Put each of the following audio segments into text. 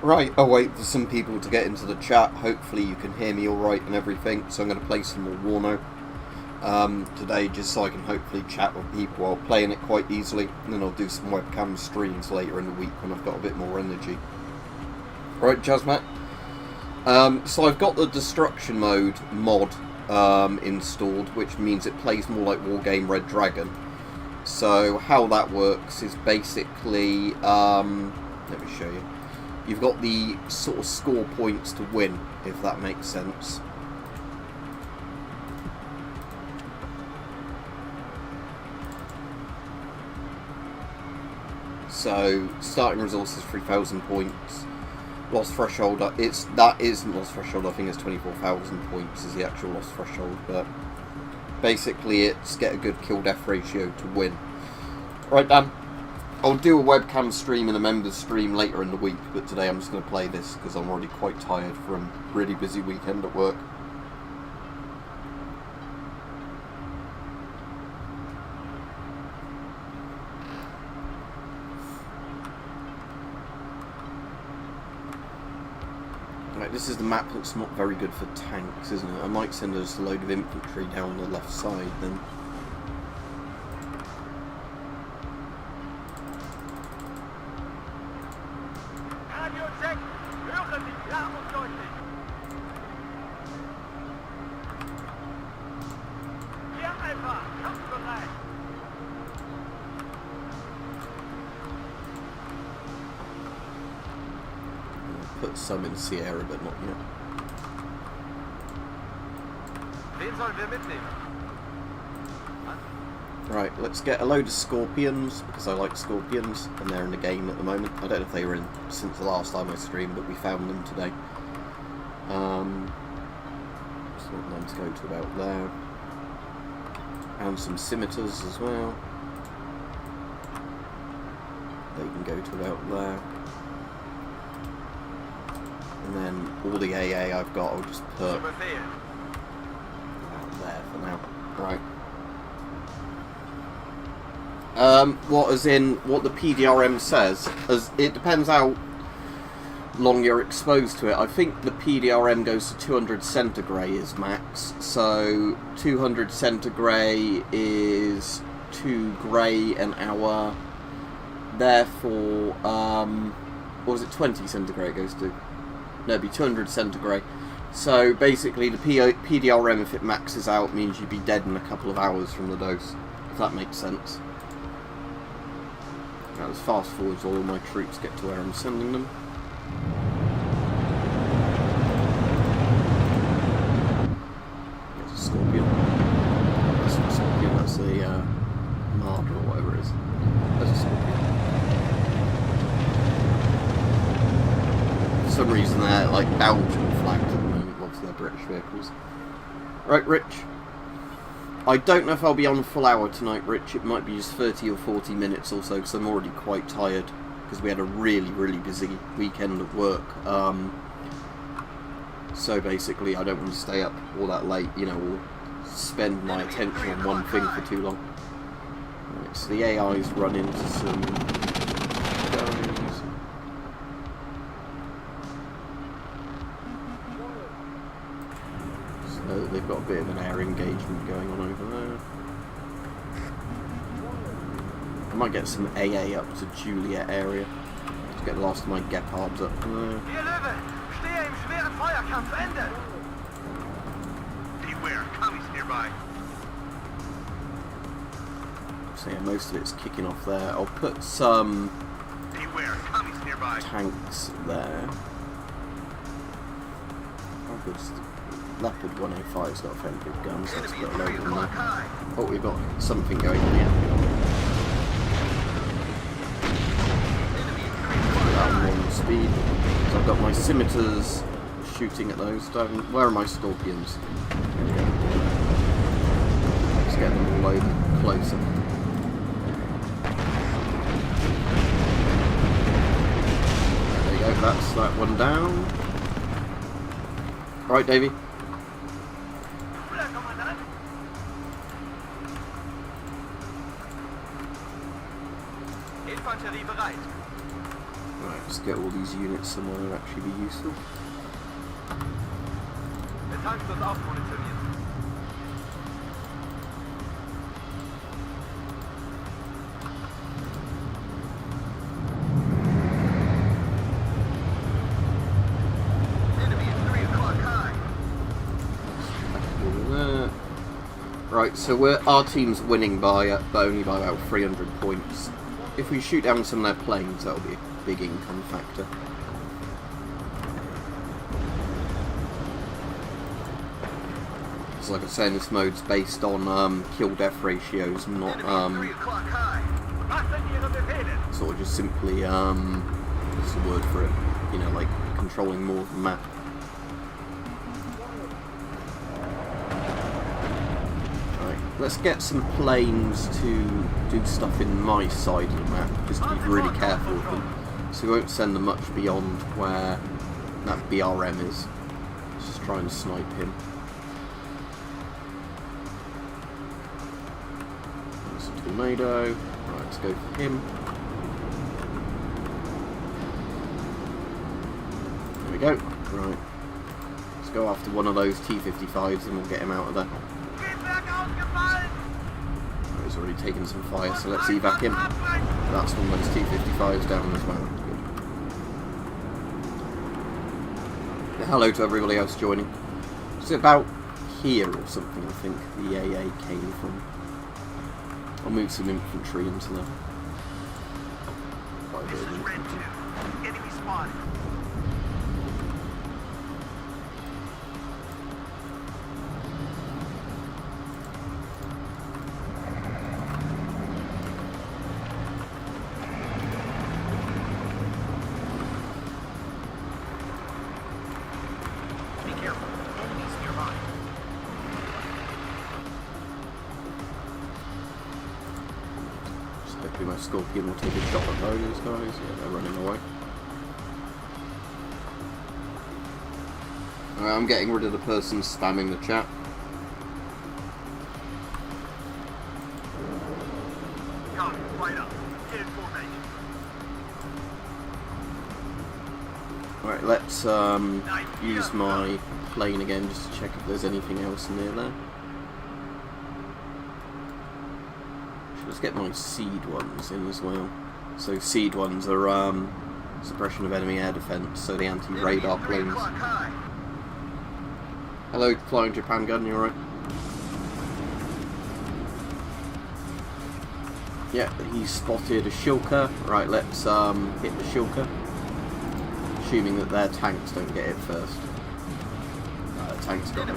Right, I'll wait for some people to get into the chat. Hopefully you can hear me alright and everything. So I'm going to play some more WARNO today, just so I can hopefully chat with people while playing it quite easily. And then I'll do some webcam streams later in the week when I've got a bit more energy. Right, Jasmat. So I've got the Destruction Mode mod installed, which means it plays more like Wargame Red Dragon. So how that works is basically, let me show you. You've got the sort of score points to win, if that makes sense. So starting resources 3,000 points. Loss threshold, that isn't loss threshold, I think it's 24,000 points is the actual loss threshold, but basically it's get a good kill death ratio to win. Right, Dan, I'll do a webcam stream and a members stream later in the week, but today I'm just going to play this because I'm already quite tired from a really busy weekend at work. Right, this is the map that's not very good for tanks, isn't it? I might send us a load of infantry down the left side then. Put some in Sierra, but not yet. Right, let's get a load of Scorpions, because I like Scorpions, and they're in the game at the moment. I don't know if they were in since the last time I streamed, but we found them today. So them to go to about there. And some Scimitars as well. They can go to about there. And then all the AA I've got, I'll just put out there for now. Right. What the PDRM says, as it depends how long you're exposed to it. I think the PDRM goes to 200 centigrade is max. So 200 centigrade is 2 grey an hour. Therefore, what was it? 20 centigrade goes to. No, it'd be 200 centigrade. So basically the PDRM, if it maxes out, means you'd be dead in a couple of hours from the dose, if that makes sense. Now let's fast forward so all my troops get to where I'm sending them. There's a Scorpion. That's not a Scorpion, that's a Marder or whatever it is. There's a Scorpion. For some reason they're like Belgian flagged at the moment, obviously they're British vehicles. Right, Rich. I don't know if I'll be on a full hour tonight, Rich. It might be just 30 or 40 minutes or so, because I'm already quite tired, because we had a really, really busy weekend at work. So basically I don't want to stay up all that late, you know, or spend my attention on one thing for too long. Right, so the AI's run into some guys. So they've got a bit of an air engagement going on over there. I might get some AA up to Juliet area. Let's get the last of my Gepards up there. So yeah, most of it's kicking off there. I'll put some tanks there. How good's Leopard 105's got a fairly good gun, so let's put a load in there. Oh, we've got something going on here. That one speed. So I've got my Scimitars shooting at those. Where are my Scorpions? There we go. Let's get them all over closer. There you go, that's that one down. Right, Davey. Right. Let's get all these units somewhere that actually be useful. Der Tank wird auch munitioniert. Right, so our team's winning by only by about 300 points. If we shoot down some of their planes, that'll be a big income factor. So like I say, this mode's based on kill-death ratios, not sort of just simply what's the word for it? You know, like controlling more of the map. Let's get some planes to do stuff in my side of the map, just to be really careful with them. So we won't send them much beyond where that BRM is. Let's just try and snipe him. There's a tornado. Right, let's go for him. There we go. Right. Let's go after one of those T-55s and we'll get him out of there. He's already taken some fire, so let's evac him. That's one of those T-55s down as well. Good. Yeah, hello to everybody else joining. It's about here or something, I think the AA came from. I'll move some infantry into the Enemy spotted. Hopefully my Scorpion will take a shot at those guys. Yeah, they're running away. Alright, I'm getting rid of the person spamming the chat. Alright, let's use my plane again just to check if there's anything else near there. Let's get my seed ones in as well. So seed ones are suppression of enemy air defense, so the anti-radar planes. Hello, Flying Japan Gun, you alright? Yeah, he's spotted a Shilka. Right, let's hit the Shilka. Assuming that their tanks don't get it first. The tanks got it.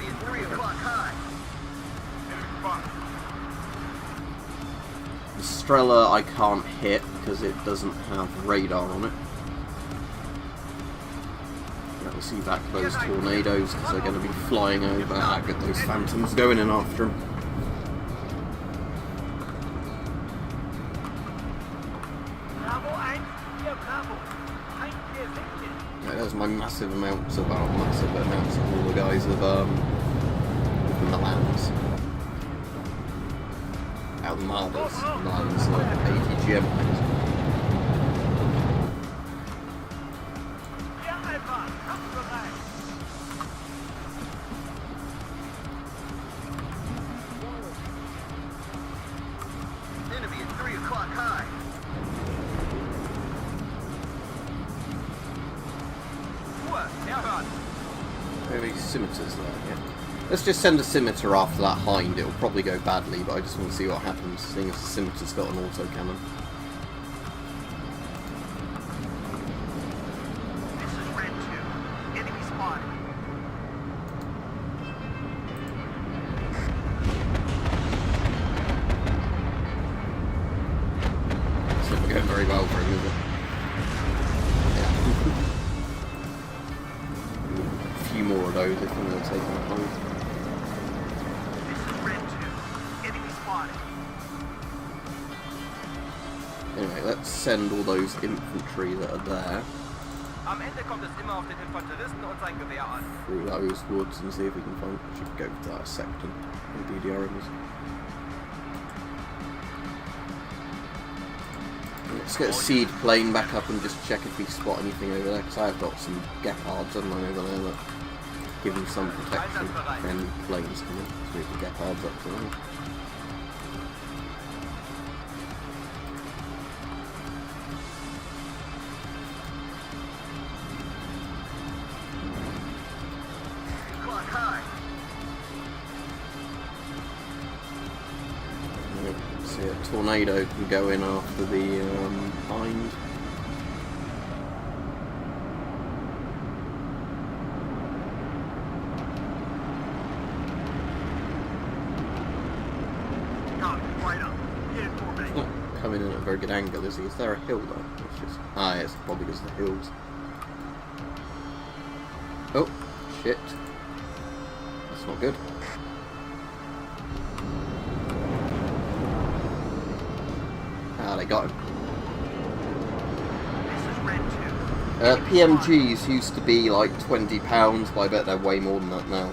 The Strela I can't hit because it doesn't have radar on it. Let's evac those tornadoes because they're going to be flying over. Ah, get those phantoms going in after them. Yeah, there's my massive amounts of all the guys of the lands. Out the marbles, lands, ATGM. Enemy at 3 o'clock high. Maybe scimitars there, yeah. Let's just send a scimitar after that hind. It'll probably go badly, but I just want to see what happens, seeing as the scimitar's got an autocannon. This is Red 2. Enemy spotted. It's not going very well for him, is it? Yeah. A few more of those, I think they'll take on hold. Anyway, let's send all those infantry that are there Am Ende kommt es immer auf den Infanteristen und sein Gewehr an. through those woods and see if we can find. I should go to that sector. BDR is. Let's get a seed plane back up and just check if we spot anything over there, because I have got some Gepards on over there that give them some protection when planes come in. Let's move the Gepards up to them. See, a tornado can go in after the bind. He's not coming in at a very good angle, is he? Is there a hill though? It's just... Ah, yes, probably because of the hills. Oh, shit. That's not good. Ah, they got him. PMGs used to be like £20, but I bet they're way more than that now.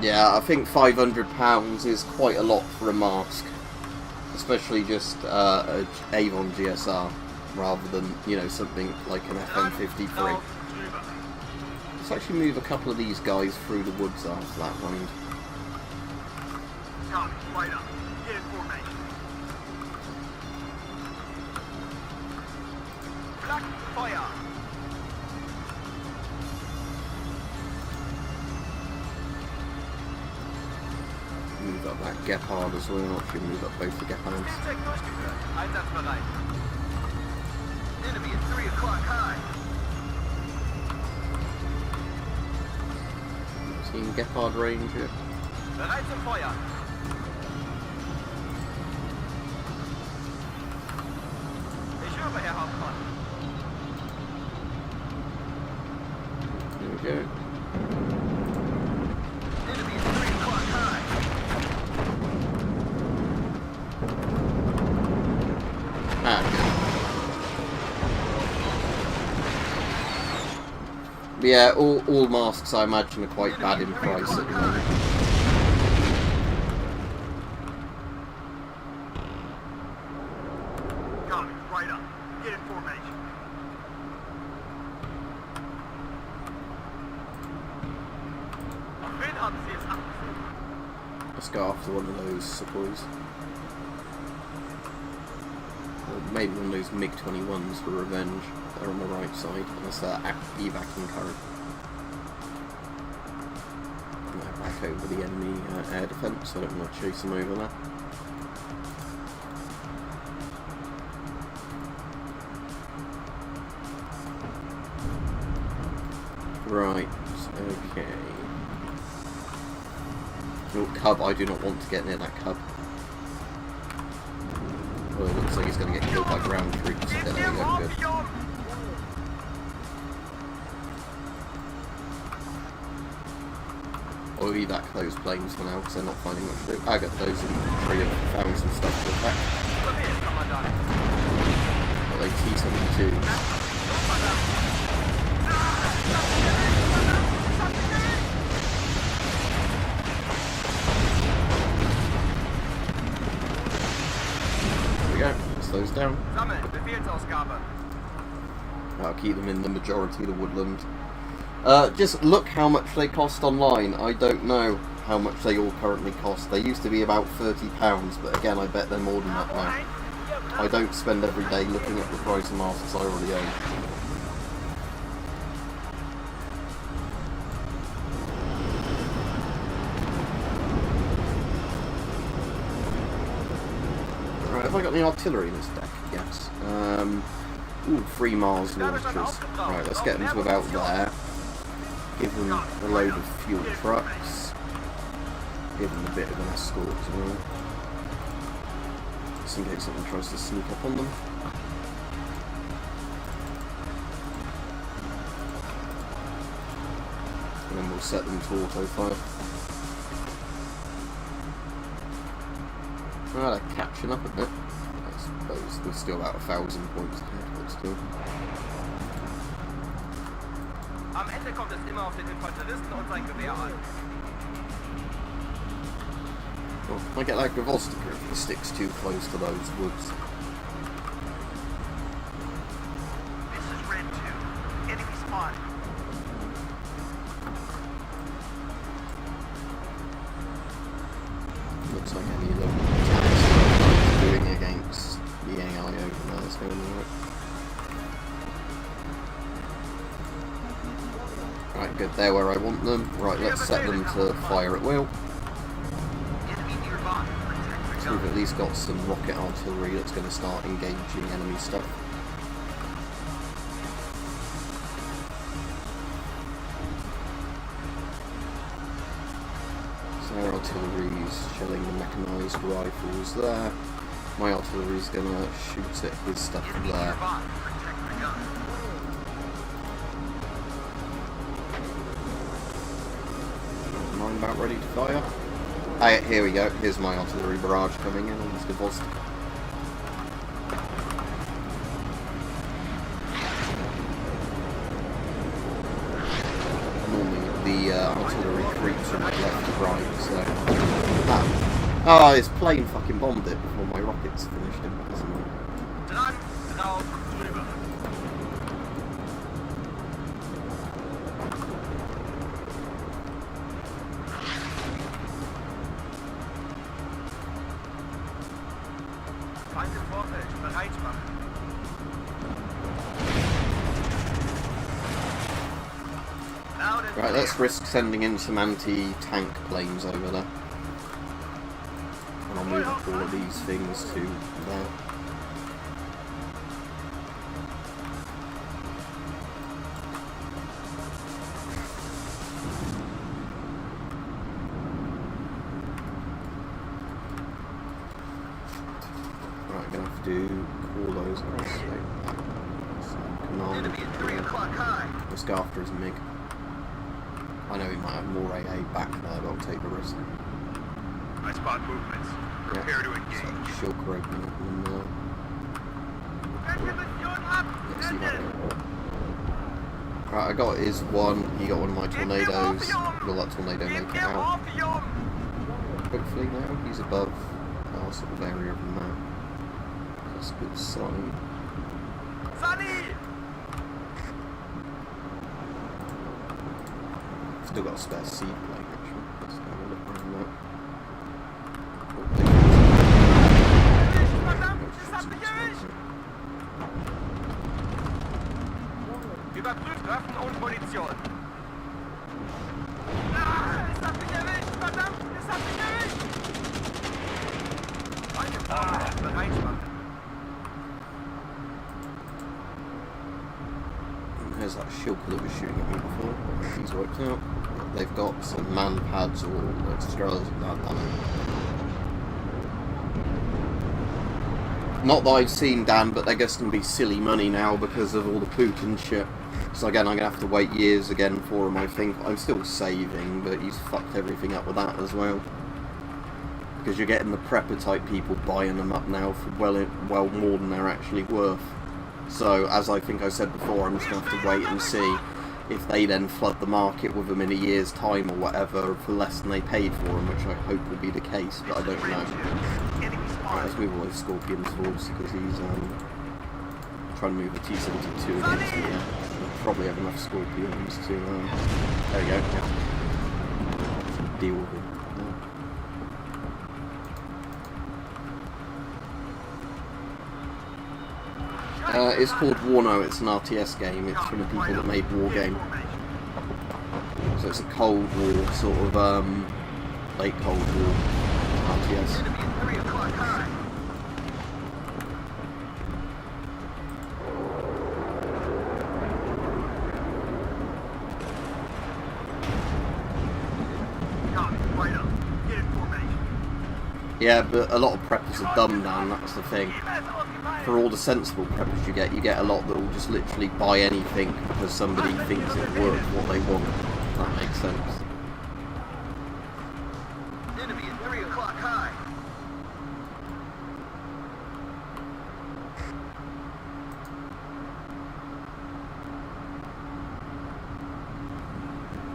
Yeah, I think £500 is quite a lot for a mask, especially just a Avon GSR rather than, you know, something like an FM53. Let's actually move a couple of these guys through the woods after that wind. Right up. Get in formation. Black fire. Move up that Gepard as well. Actually move up both the Gepards. Einsatzbereit. Enemy at 3 o'clock high. Seeing Gepard range here. Bereit zum Feuer. Ich höre, Herr Hauptmann. There we go. Enemy at 3 o'clock high. Ah, good. Yeah, all masks I imagine are quite bad in price at the moment. Copy, right up. Get in formation. Wen haben Sie jetzt abgeführt? Let's go after one of those supplies. Or maybe one of those MiG-21s for revenge. They're on the right side, unless they're evacuating current. And they're back over the enemy air defence, so I don't want to chase them over there. Right, okay. Oh, cub, I do not want to get near that cub. Well, it looks like he's going to get killed by ground troops. Yeah, there we go, good. I'll leave that closed planes for now, because they're not finding much to do. I got those infantry and found some stuff to attack. But they T-72s. Those down. I'll keep them in the majority of the woodland. Just look how much they cost online. I don't know how much they all currently cost. They used to be about £30, but again I bet they're more than that now. I don't spend every day looking at the price of masks I already own. Have I got any artillery in this deck? Yes. Ooh, 3 Mars launchers. Right, let's get them to about there. Give them a load of fuel trucks. Give them a bit of an escort as well. Just in case someone tries to sneak up on them. And then we'll set them to auto fire. Well, they're catching up a bit. I suppose we're still about 1,000 points ahead, but still. Am Ende kommt es immer auf den Infanteristen und sein Gewehr an. Oh, I get like a sticker if the stick's too close to those woods. This is Red 2. Enemy spotted. Looks like any of the attacks are doing against the AI over there is going alright. Right, good, they're where I want them. Right, let's set them to fire at will. Enemy nearby. Protect the So we've gun. at least got some rocket artillery that's going to start engaging enemy stuff. So our artillery's shelling the mechanised rifles there. My artillery's going to shoot at his stuff Enemy there. nearby. Protect the gun. Mine about ready to fire. Ah, here we go. Here's my artillery barrage coming in on this deposit. Normally the artillery creeps from like left to right, so... Ah, his plane fucking bombed it before my rockets finished him, isn't it? Dran, drauf, drüber. Feind im Vorfeld, bereit machen. Loud and Right, clear. let's risk sending in some anti-tank planes over there. And I'll move up all of these things to there. Right, gonna have to call those guys. So, command. Enemy at 3 o'clock high. Let's go after his MiG. I know he might have more AA back there, but I'll take the risk. I spot movements. Prepare to engage. So, shulker open up and Mission ab! let's see that. Right, I got his one. He got one of my tornadoes. Will that tornado make it out? Hopefully now. He's above our sort of area of the map. That's a good sign. Sunny! Still got a spare seed plane actually. Let's have a look around that. Überprüft Waffen und Munition. Ah, es hat mich erwischt! Verdammt, es hat mich erwischt! Eine Vorfeld, bereit machen. There's that shulker that was shooting at me before. He's worked out. They've got some man pads or extras of that. Not that I've seen, Dan, but they're just going to be silly money now because of all the Putin shit. So again, I'm going to have to wait years again for them, I think. I'm still saving, but he's fucked everything up with that as well. Because you're getting the prepper type people buying them up now for well more than they're actually worth. So, as I think I said before, I'm just going to have to wait and see if they then flood the market with them in a year's time or whatever for less than they paid for them, which I hope will be the case, but I don't know. Right, let's move all those Scorpions towards because he's trying to move the T-72 against me. We'll probably have enough Scorpions to... there we go, yeah. Deal with him. It's called WARNO, it's an RTS game, it's from the people that made War Game. So it's a Cold War, sort of, late Cold War RTS. 3 o'clock high. Got it, right up. Get in formation. Yeah, but a lot of preppers are dumb now, and that's the thing. For all the sensible preppers you get a lot that will just literally buy anything because somebody thinks it's worth what they want. If that makes sense. Enemy at 3 o'clock high.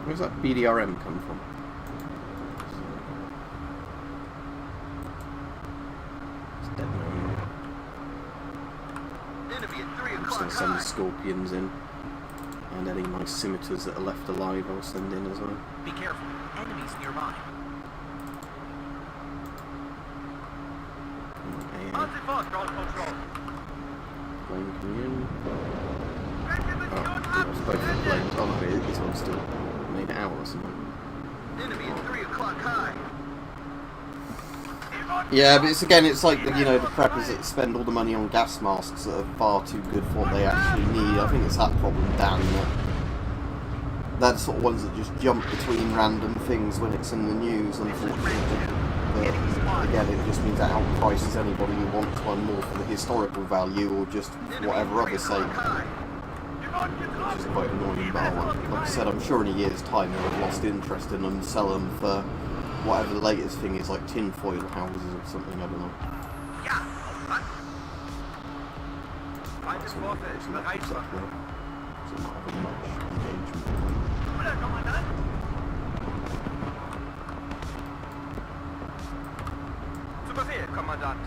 Where's that BDRM come from? send the scorpions in. And any of my scimitars that are left alive I'll send in as well. Be careful. Enemies nearby. Anti-force ground control. Plane coming in. Oh, I was both the planes. Oh no, this one's still made it out or something. Enemy at 3 o'clock high. Yeah, but it's again, it's like, you know, the preppers that spend all the money on gas masks that are far too good for what they actually need. I think it's that problem, Dan, that they're the sort of ones that just jump between random things when it's in the news, unfortunately. But again, it just means that outprices anybody who wants one more for the historical value or just whatever other sake. Which is quite annoying, but like I said, I'm sure in a year's time they'll have lost interest in them and sell them for whatever the latest thing is, like tinfoil houses or something, I don't know. Feindeswaffe ist bereit. So not having much engagement. Zu Befehl, Kommandant.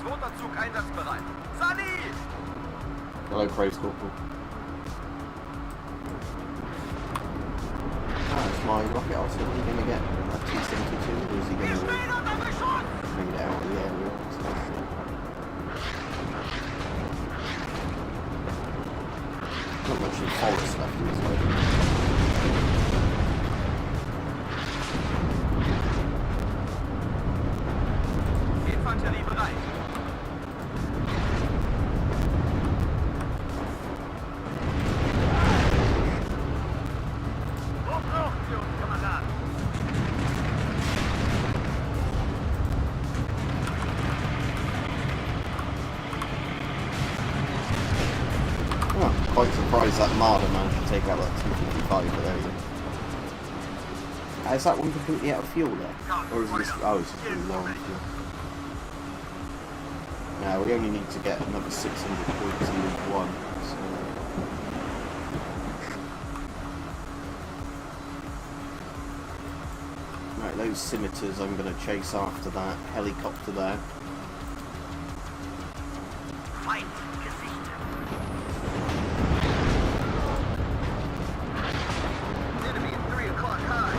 Zweiter Zug einsatzbereit. Sani! Hello, Craze Corporal. That's my rocket arsenal. Are you going to get a T-72 or is he going to bring it out of the area? Not much in forest left in this way. Infanterie bereit. Oh, quite surprised that Marder managed to take out that 255, but there you go. Is that one completely out of fuel there? Or is this... Oh, it's just really low on fuel. Now, we only need to get another 600 points in Loop 1, so... Right, those scimitars I'm going to chase after that helicopter there. Enemy at 3 o'clock high.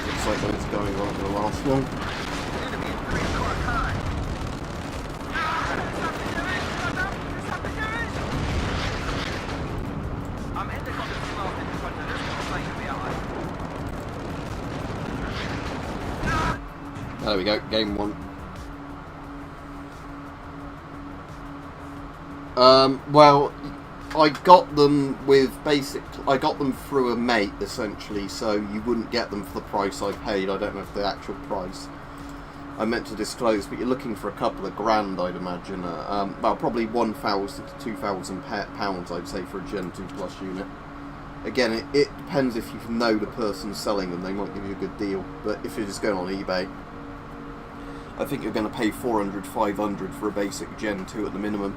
Looks like what's going on for the last one. Enemy at 3 o'clock high. Am Ende kommt es immer auf den Infanteristen und sein Gewehr an. There we go, game one. Well, I got them with I got them through a mate, essentially, so you wouldn't get them for the price I paid. I don't know if the actual price I meant to disclose, but you're looking for a couple of grand, I'd imagine. Well, probably 1,000 to 2,000 pounds, I'd say, for a Gen 2 Plus unit. Again, it depends if you know the person selling them, they might give you a good deal, but if you're just going on eBay, I think you're going to pay 400, 500 for a basic Gen 2 at the minimum.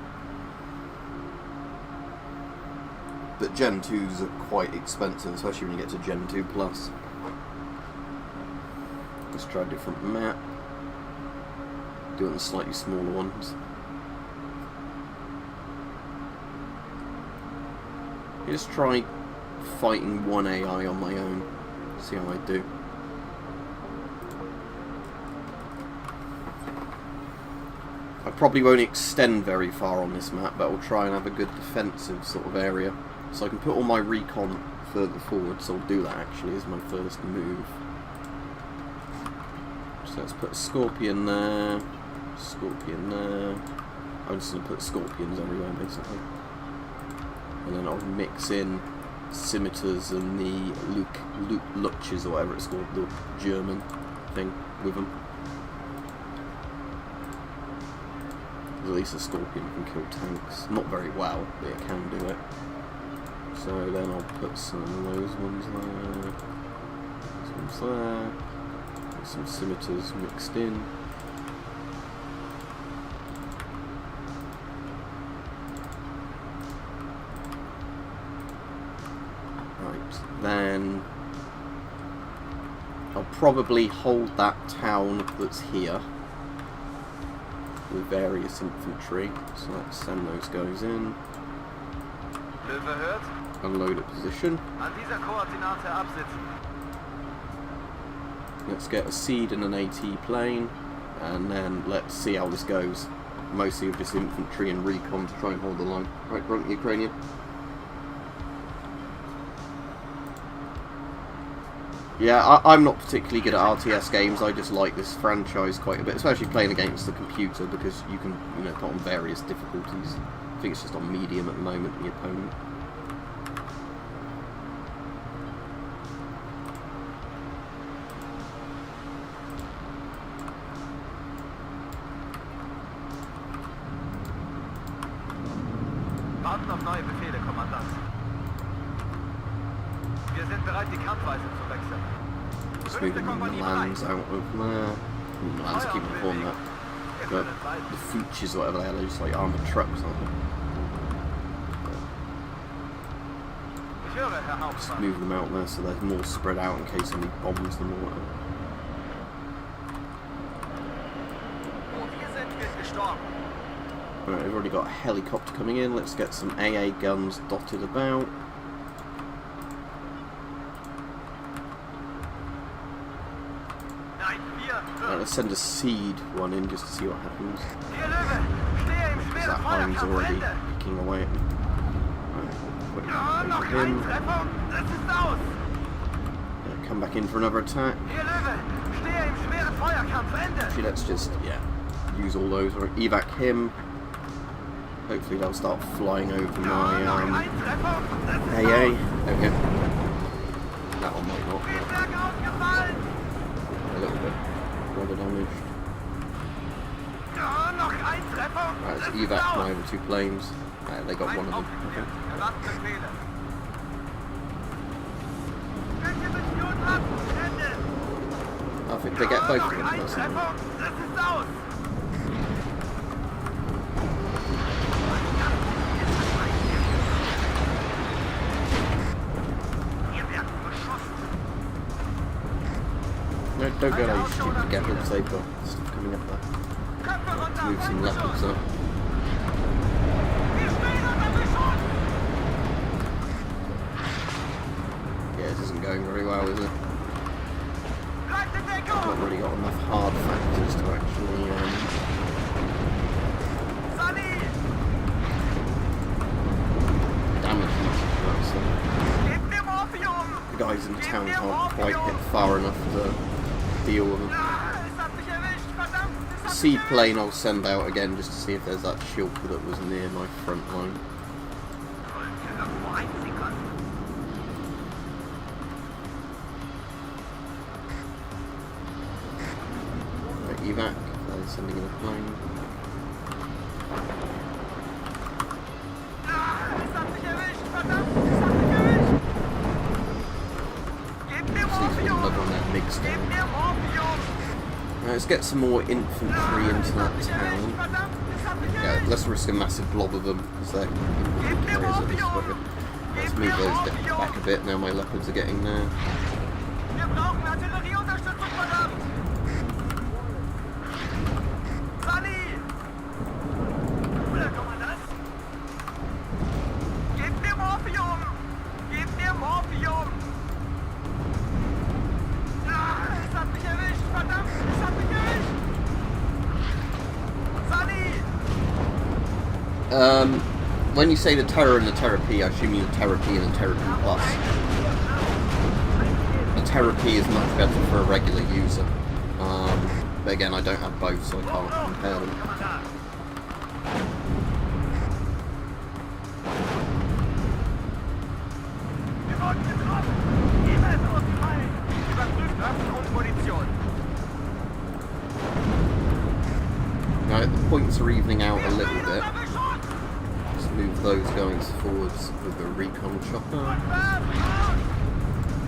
But Gen 2s are quite expensive, especially when you get to Gen 2 Plus. Let's try a different map. Doing the slightly smaller ones. Just try fighting one AI on my own. See how I do. I probably won't extend very far on this map, but I'll try and have a good defensive sort of area. So I can put all my recon further forward, so I'll do that actually as my first move. So let's put a Scorpion there, Scorpion there. I'm just going to put Scorpions everywhere basically. And then I'll mix in scimitars and the Luches or whatever it's called, the German thing with them. At least a Scorpion can kill tanks. Not very well, but it can do it. So then I'll put some of those ones there. bombs there. Some scimitars mixed in. Right, then I'll probably hold that town that's here with various infantry. So let's send those guys in. Löwe hört. Unload at position. An dieser Koordinate absitzen. Let's get a seed and an AT plane, and then let's see how this goes. Mostly of just infantry and recon to try and hold the line. Right, front Ukrainian. Yeah, I'm not particularly good at RTS games. I just like this franchise quite a bit, especially playing against the computer, because you can, you know, put on various difficulties. I think it's just on medium at the moment, the opponent. Warten auf neue Befehle, Kommandant. Wir sind bereit, die Kampfweise zu wechseln. Just moving the lands out of there. Lands keep performing that. But the Fuchs or whatever they are, they're just like armoured trucks, aren't they? Ich höre, Herr Just Hauptmann. move them out there so they're more spread out in case somebody bombs them or whatever. Wo wir sind, wird gestorben. Alright, we've already got a helicopter coming in. Let's get some AA guns dotted about. Nein, wir. Right, let's send a seed one in just to see what happens. Hier, Löwe. Stehe im Because schweren that Hein's Feuerkampf. already Ende. picking away at me. Right, put it Ja, back noch over ein him. Treffer. Das ist aus. Come back in for another attack. Hier, Löwe. Stehe im schweren Feuerkampf. Ende. Actually, let's just, yeah, use all those. Right, evac him. Hopefully they'll start flying over Ja, my noch ein Treffer. Das ist AA. aus. Okay. That one might not. Triebwerk ausgefallen. A little bit. Rather damaged. Ja, noch ein Treffer. Right, let's Das ist evac aus. my other two planes. They got one of them. Okay. Erwarten Befehle. Exekution ab. Ende. I think they get both of them. Noch ein That's it. Treffer. Das ist aus. Wir werden beschossen. No, don't go there. You should get them. They've got stuff coming up there. Köpfe runter. Move some leopards up. Wir stehen unter Beschuss. Yeah, this isn't going very well, is it? Bleibt in Not Deckung. really got enough hard factors to actually Sally. damage much of that. So Gebt mir Morphium. the guys in town can't quite hit far enough to deal with them. Ah, es hat mich erwischt. Verdammt. Es hat Sea mich erwischt. plane I'll send out again just to see if there's that shilker that was near my front line. Right, evac, sending in a plane. Ah, es hat mich erwischt. Verdammt. Es hat mich erwischt. Gebt mir See if Morphium. another on that mixed Gebt down. mir Morphium. Let's get some more infantry into that town. Verdammt. Es hat mich Yeah, erwischt. let's risk a massive blob of them because they're infantry carriers at least quicker. Let's move those back a bit. Now my leopards are getting there. Wir brauchen Artillerieunterstützung, verdammt. Sally. Oder Kommandant? Gebt mir Morphium. Gebt mir Morphium. Ah, es hat mich erwischt. Verdammt, es hat mich erwischt. Sally. When you say the Terror and the Terror P, I assume you mean the Terror P and the Terror P Plus. The Terror P is much better for a regular user. But again, I don't have both, so I can't compare them. Kommandant. Wir wurden getroffen. Niemand ist ausgefallen. Überprüft Waffen und Munition. Now, the points are evening out a little bit. Unter Beschuss. Just move those guys forwards with the recon chopper.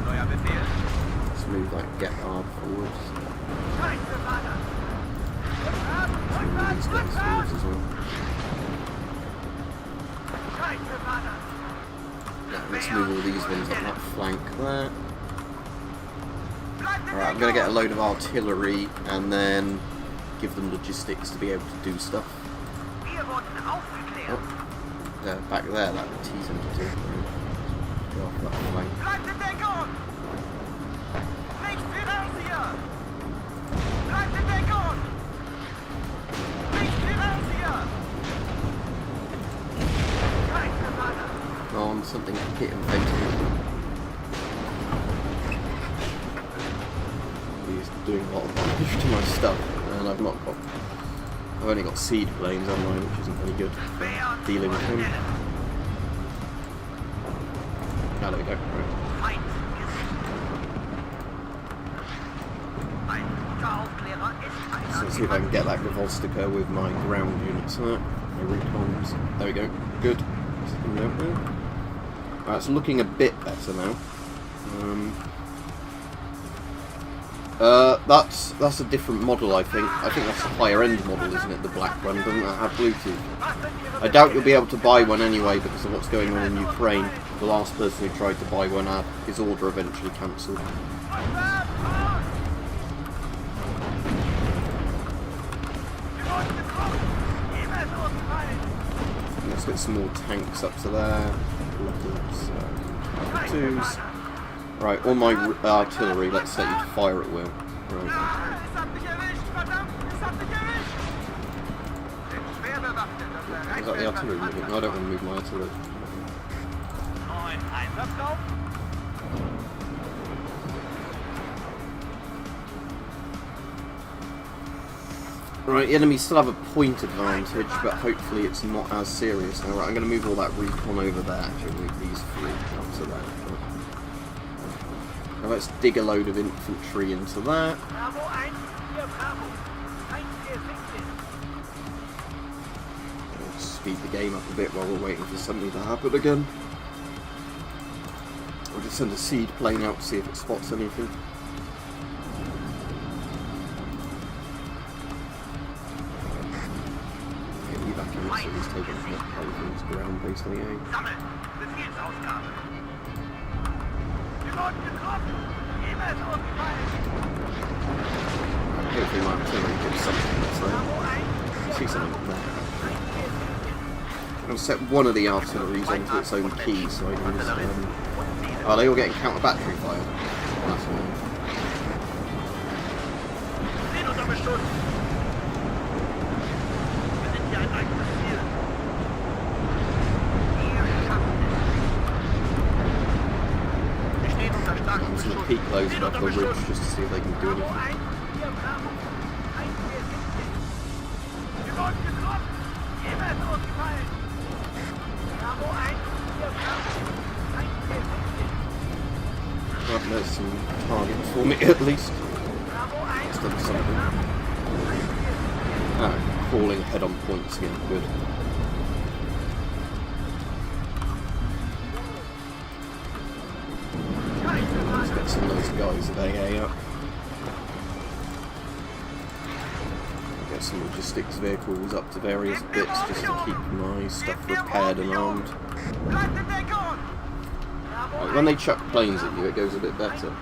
Neuer Befehl. Let's move that get hard forwards. Move these guys forwards as well. Yeah, let's move all these ones up that flank there. Alright, I'm going to get a load of artillery and then give them logistics to be able to do stuff. Oh, yeah, back there, that T-72. Go off that flank. On something hit him fatally. He's doing a lot of damage to my stuff, and I've only got seed planes on mine, which isn't very good for dealing with him. Ah, there we go. Right. So let's see if I can get that Gavostica with my ground units there. My recons. There we go. Good. Right, it's looking a bit better now. That's a different model, I think. I think that's a higher end model, isn't it? The black one, doesn't that have Bluetooth? I doubt you'll be able to buy one anyway because of what's going on in Ukraine. The last person who tried to buy one had his order eventually cancelled. Let's get some more tanks up to there. Twos. Right, all my artillery, let's set you to fire at will. Right. Is that the artillery moving? No, I don't want to move my artillery. Right, the enemies still have a point advantage, but hopefully it's not as serious. Now, right, I'm going to move all that recon over there. Actually, move these three up to there. Now let's dig a load of infantry into that. Let's speed the game up a bit while we're waiting for something to happen again. We'll just send a seed plane out to see if it spots anything. So he's taking everything's ground basically, eh? Hopefully my artillery gives something that's there. See something up there. I'm going to set one of the artilleries onto its own key so I can just... are they all getting counter battery fire? That's one. I'm just going to peek those above the ridge just to see if they can do anything. Well, there's some targets for me at least. It's done something. Ah, crawling head on points again, good. Let's get some of those guys at AA up. Get some logistics vehicles up to various bits just to keep my stuff repaired and armed. Like when they chuck planes at you, it goes a bit better.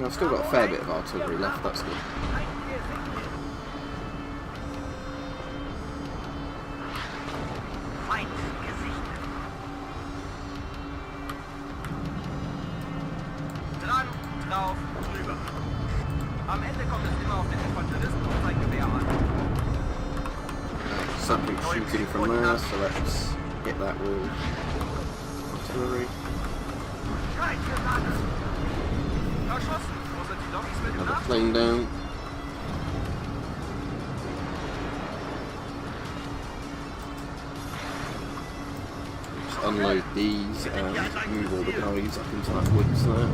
I've still got a fair bit of artillery left, that's good. Something shooting from there, so let's hit that with artillery. Another plane down. Just unload these and move all the guys up into that woods there.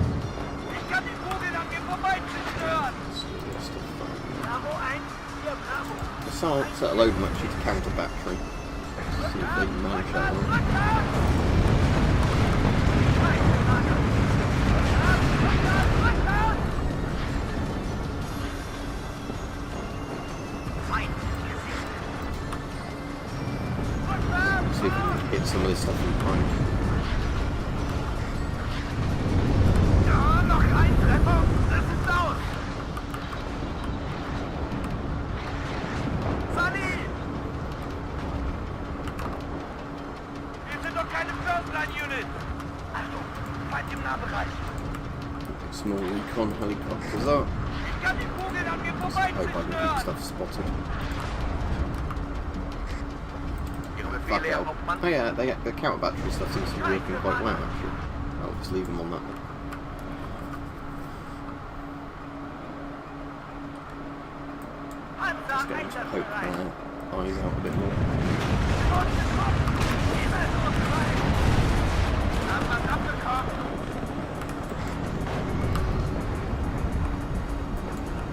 I'll set a load of them actually to counter battery. See if they can manage that one. See if we can hit some of this stuff in time. Ja, noch ein Treffer. Das ist aus. Sunny! Wir sind doch keine First-Line-Unit. Achtung, Feind im Nahbereich. Small recon helicopters up. Ich kann die Kugeln an mir Hope I can keep vorbei stuff spotted. Ihre Fuck Befehle, Herr hell. Hauptmann. Oh yeah, the counter battery stuff seems to be working quite well actually. I'll just leave them on that. Let's get them to poke their eyes out a bit more.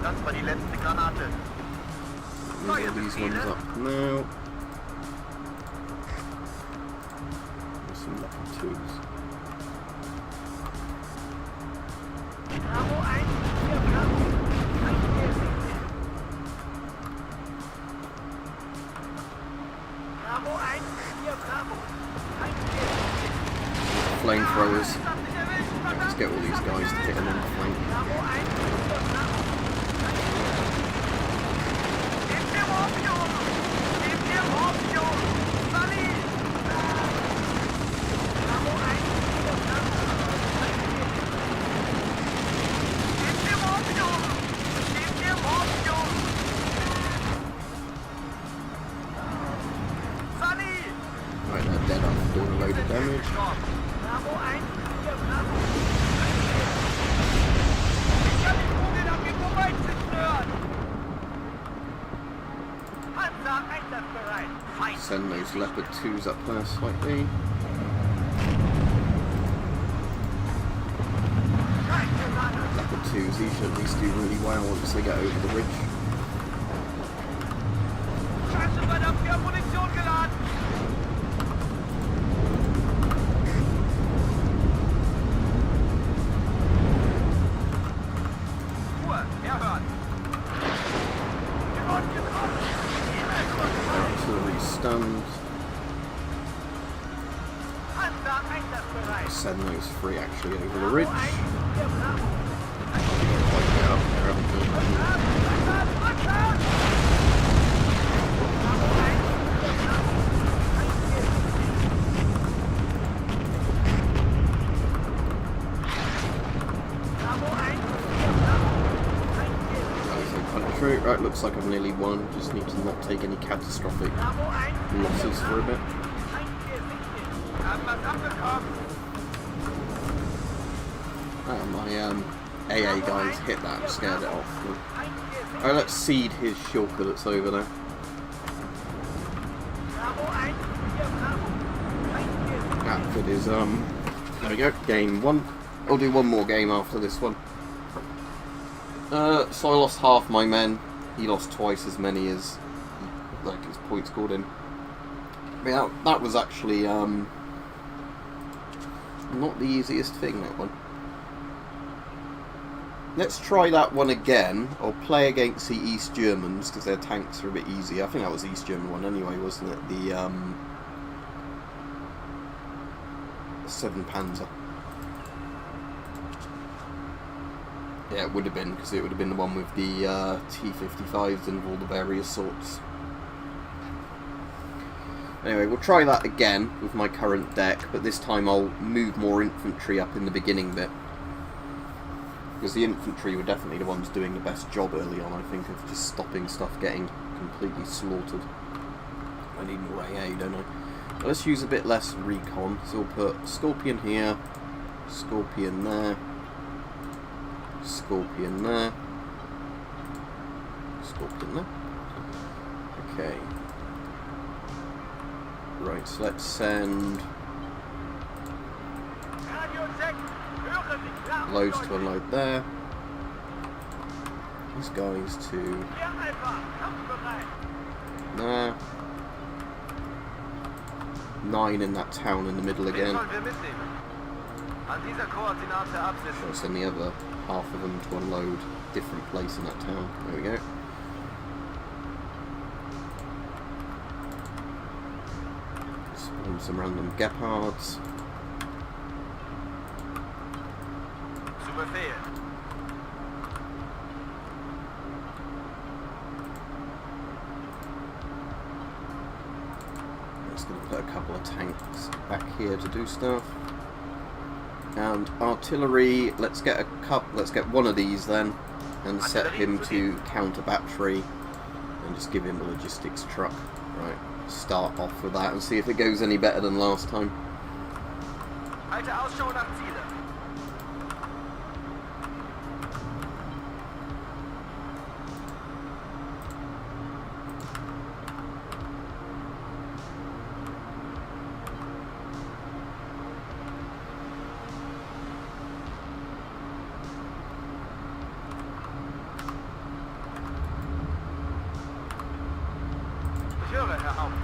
Das war die letzte Granate. Move all these ones up now. There's some level 2s. Bravo 1, 4 Bravo. Bravo 1, 4 Bravo. Flamethrowers. Let's get all these guys to hit them on the flank. Bravo 1, 4 Bravo. Gebt mir Morphium! Gebt mir Morphium! Sunny! Bravo 1, 4 Bravo. Gebt mir Morphium! Gebt mir Morphium! Sunny! Right, they're dead after doing a load of damage. Bravo 1, 4 Bravo. Ich kann die Kugeln an mir vorbeizerstören! Panzer einsatzbereit! Feind! Send those Leopard 2s up there slightly. Leopard 2s, these should at least do really well once they get over the ridge. Scheiße, verdammt, wir haben Munition geladen! Ruhe, erhören! Artillery stunned. Panzer einsatzbereit! Send those 3 actually over the ridge. Bravo 1, 4 Bravo. Quite get up there, haven't they? Bravo 1, 4 Bravo. Bravo 1, 4 Bravo. Country. Right, looks like I've nearly won. Just need to not take any catastrophic Bravo 1, losses for a bit. haben was abbekommen. My AA guys hit that and scared it off. Alright, let's seed his shulker that's over there. Bravo 1, 4 Bravo. Outfit is, there we go, game 1. I'll do one more game after this one. So I lost half my men. He lost twice as many as, like, his points scored in. But yeah, that was actually, not the easiest thing, that one. Let's try that one again. I'll play against the East Germans, because their tanks are a bit easier. I think that was the East German one anyway, wasn't it? The 7 Panzer. Yeah, it would have been, because it would have been the one with the T-55s and all the various sorts. Anyway, we'll try that again with my current deck, but this time I'll move more infantry up in the beginning bit. Because the infantry were definitely the ones doing the best job early on, I think, of just stopping stuff getting completely slaughtered. I need more AA, don't I? But let's use a bit less recon, so we'll put Scorpion here, Scorpion there, Scorpion there, Scorpion there. Okay. Right, so let's send loads to unload there. These guys to there. 9 in that town in the middle again. An dieser Koordinate absetzen. I'll send the other half of them to unload different place in that town. There we go. Spawn some random Gepards. Zu Befehl. Just going to put a couple of tanks back here to do stuff. And artillery, let's get one of these then, and set him to counter battery, and just give him a logistics truck. Right, start off with that and see if it goes any better than last time. Halte Ausschau nach Ziele.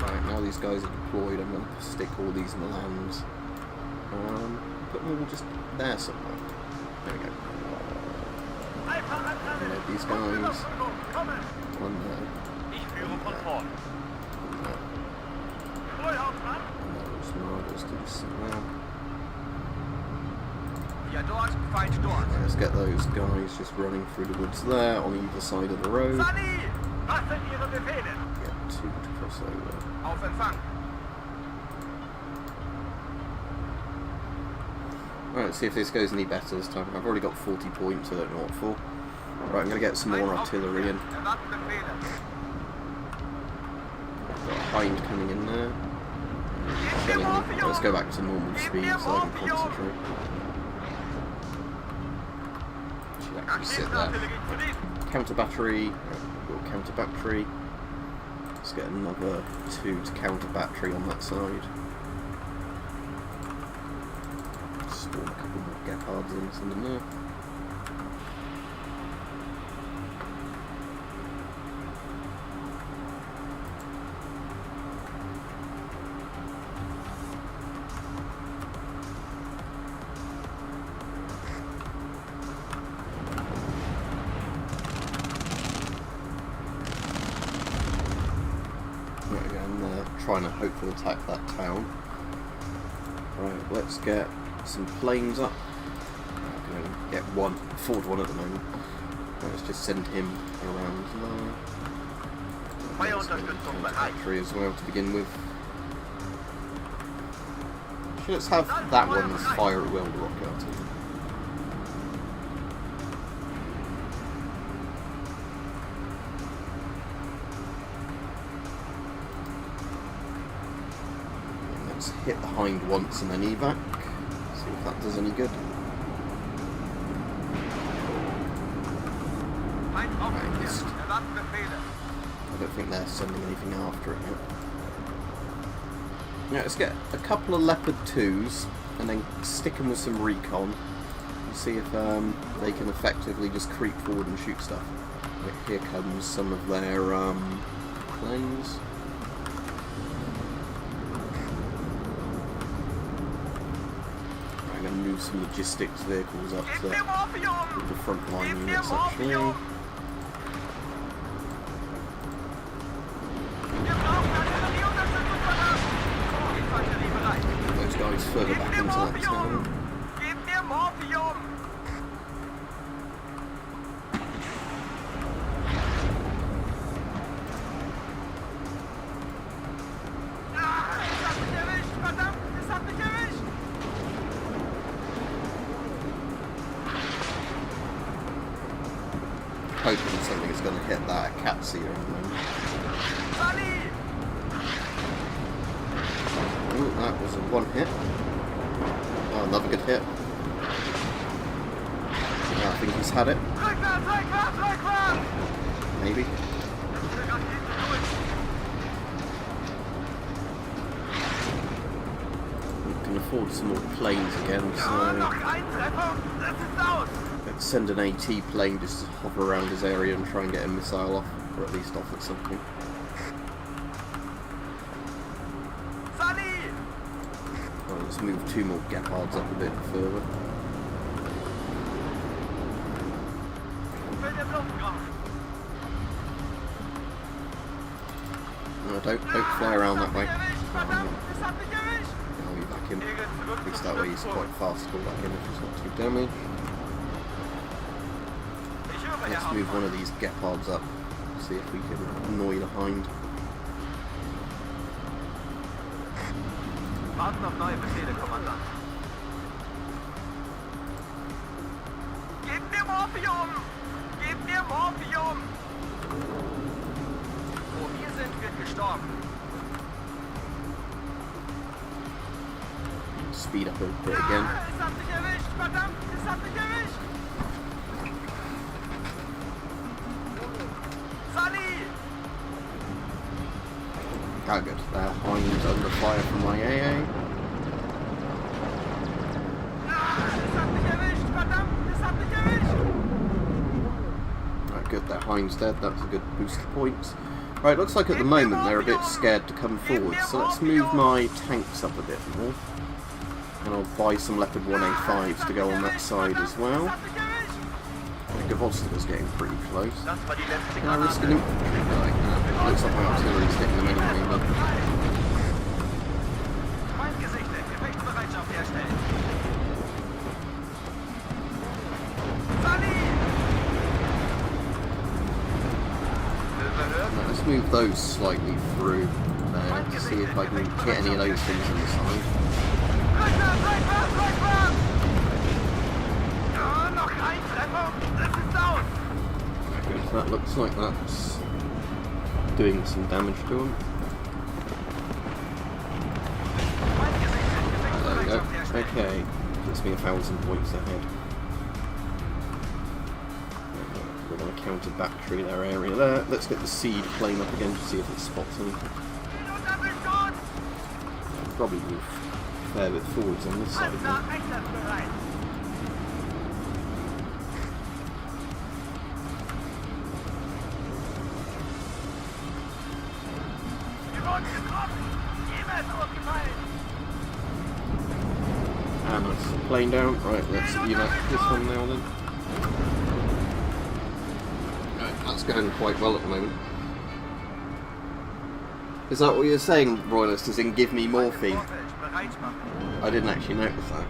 Right, now these guys are deployed, I'm going to stick all these in the lands. Put them all just there somewhere. There we go. Load these guys. One there. Ich führe von vorn. Those marauders do this somewhere. Ja, dort, Feind dort. Let's get those guys just running through the woods there on either side of the road. Sally! Was sind Ihre Befehle? Get two to cross over. Auf Empfang. Right, let's see if this goes any better this time. I've already got 40 points, I don't know what for. Right, I'm going to get some more artillery in. Erwarten Befehle. Got a hind coming in there. Shelling me. Let's go back to normal speed so I can concentrate. Should actually sit there. Counter battery. Right, counter battery. Let's get another 2 to counter battery on that side. Spawn a couple more Gepards in, send them there. Right, again, trying to hopefully attack that town. Right, let's get some planes up. I can only get one, afford one at the moment. Right, let's just send him around there. Factory as well to begin with. Actually, let's have that one fire at will the rocket artillery. Let's hit the hind once and then evac. See if that does any good. I don't think they're sending anything after it yet. Yeah, let's get a couple of Leopard 2s and then stick them with some recon and see if they can effectively just creep forward and shoot stuff. Right, here comes some of their planes. I'm going to move some logistics vehicles up to the front line units actually. Those guys further back into that town. Hoping something is going to hit that cat seer in the moment. Ooh, that was a one hit. Oh, another good hit. Yeah, I think he's had it. Maybe. We can afford some more planes again, so let's send an AT plane just to hover around his area and try and get a missile off, or at least off at something. Oh, there's Let's move 2 more Gepards up a bit further. No, don't fly around that way. I'll be back in. At least that way he's quite fast to go back in if he's not too damaged. Let's move one of these Gepards up. See if we can annoy the Hind. Warten auf neue Befehle, Kommandant. Gib mir Morphium! Gib mir Morphium! Wo wir sind, wird gestorben. Speed up a bit again. Es hat mich erwischt! Verdammt! Es hat mich erwischt! Sunny! Oh, good. Hind's under fire from my AA. Es hat mich erwischt! Verdammt! Es hat mich erwischt! Right, good. That Hind's dead. That's a good boost of points. Right, looks like at the moment they're a bit scared to come forward, so let's move my tanks up a bit more. And I'll buy some Leopard 1A5s to go on that side as well. The Gavosta's getting pretty close. Can I risk an infantry guy? No, looks like my artillery's hitting them anyway, but... Right, let's move those slightly through there to see if I can get any of those things on the side. Good, that looks like that's doing some damage to them. There we go. Okay, puts me 1,000 points ahead. We're going to counter battery their area there. Let's get the seed plane up again to see if it spots anything. Probably move a fair bit forwards on this side. And that's the plane down. Right, let's evac this one now then. Right, that's going quite well at the moment. Is that what you're saying, Royalist, as in give me morphine? I didn't actually notice that.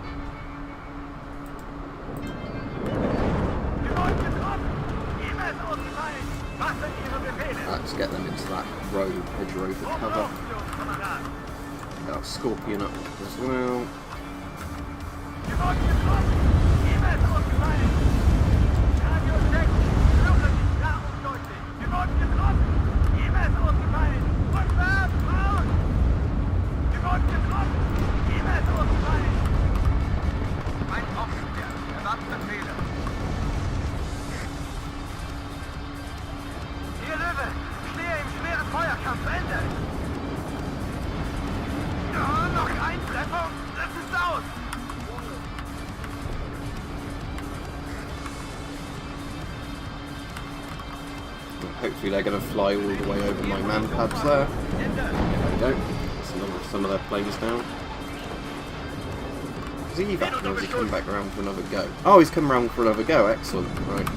Let's get them into that road, edge road for cover. Get our Scorpion up as well. Hopefully they're going to fly all the way over my man pads there. There we go. That's some of their planes down. Is he evac or has he come back around for another go? Oh, he's come around for another go. Excellent. Right.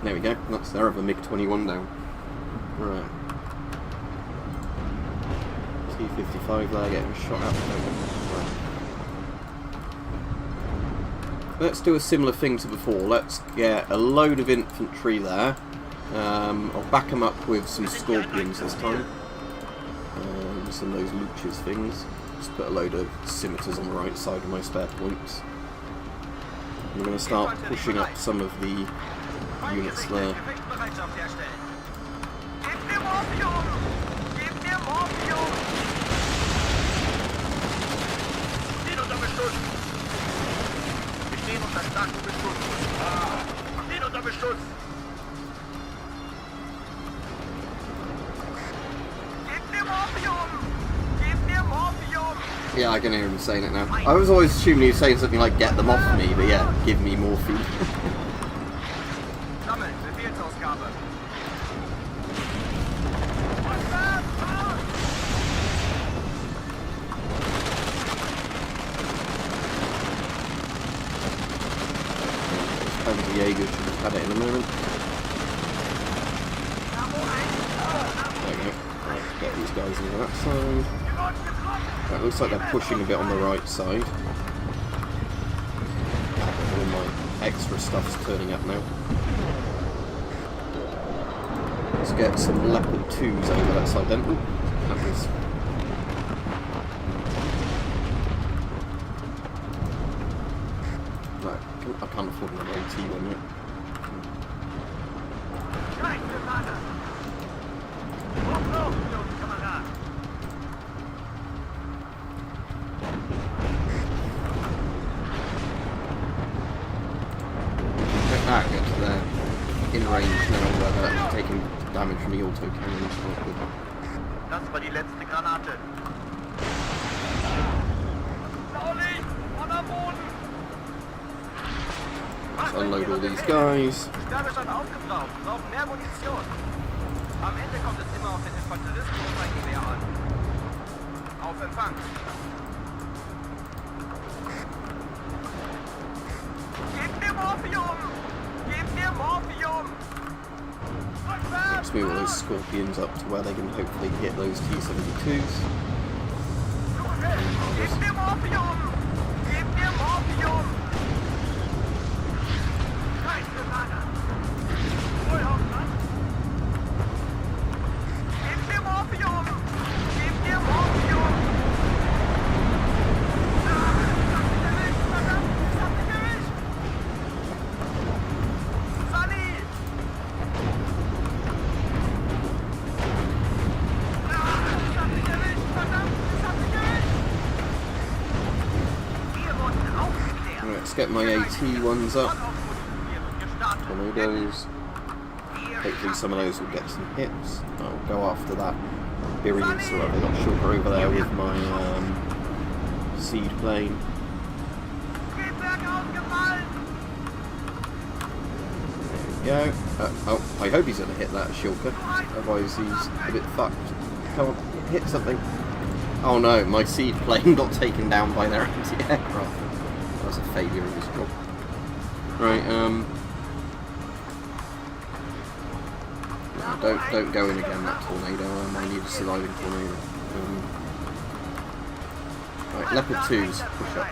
There we go. That's their other MiG-21 down. Right. T-55 there getting shot at. Right. Let's do a similar thing to before. Let's get a load of infantry there. I'll back them up with some Scorpions this time. Some of those Luchas things. Just put a load of Scimitars on the right side of my spare points. I'm going to start pushing up some of the units there. Yeah, I can hear him saying it now. I was always assuming he was saying something like, get them off me, but yeah, give me more food. Panzer Jaeger should have had it in a moment. There we go. Right, get these guys over that side. Right, looks like they're pushing a bit on the right side. All my extra stuff's turning up now. Let's get some Leopard 2s over that side then. Ooh, that was... Right, I can't afford another AT1 yet. Ah, good. They're in range now where they're taking damage from the auto cannon. Das war die letzte Granate. Saulig! Mann am Boden! Let's unload all these guys. Sterne schon aufgebraucht. Brauchen mehr Munition. Am Ende kommt es immer auf den Infanteristen und sein Gewehr an. Auf Empfang. Gebt mir Morphium! Gebt mir Morphium! Let's move all those Scorpions up to where they can hopefully hit those T-72s. Gebt mir Morphium! Gebt mir Morphium! Scheiße, Mann! Gebt mir Morphium! Gebt mir Morphium! Verdammt! Ich hab dich erwischt! Sunny! Ich hab dich erwischt! Verdammt! Ich hab dich erwischt! Wir wurden aufgeklärt! Right, let's get my AT1s up. Tornadoes. Hopefully some of those will get some hits. I'll go after that Birius or whatever they got shorter over there with my seed plane. There we go. Oh, I hope he's going to hit that shulker. Otherwise he's a bit fucked. Come on, hit something. Oh no, my seed plane got taken down by their anti-aircraft. That was a failure of his job. Right, don't go in again, that tornado. I need a surviving tornado. Right, Leopard 2s, push up.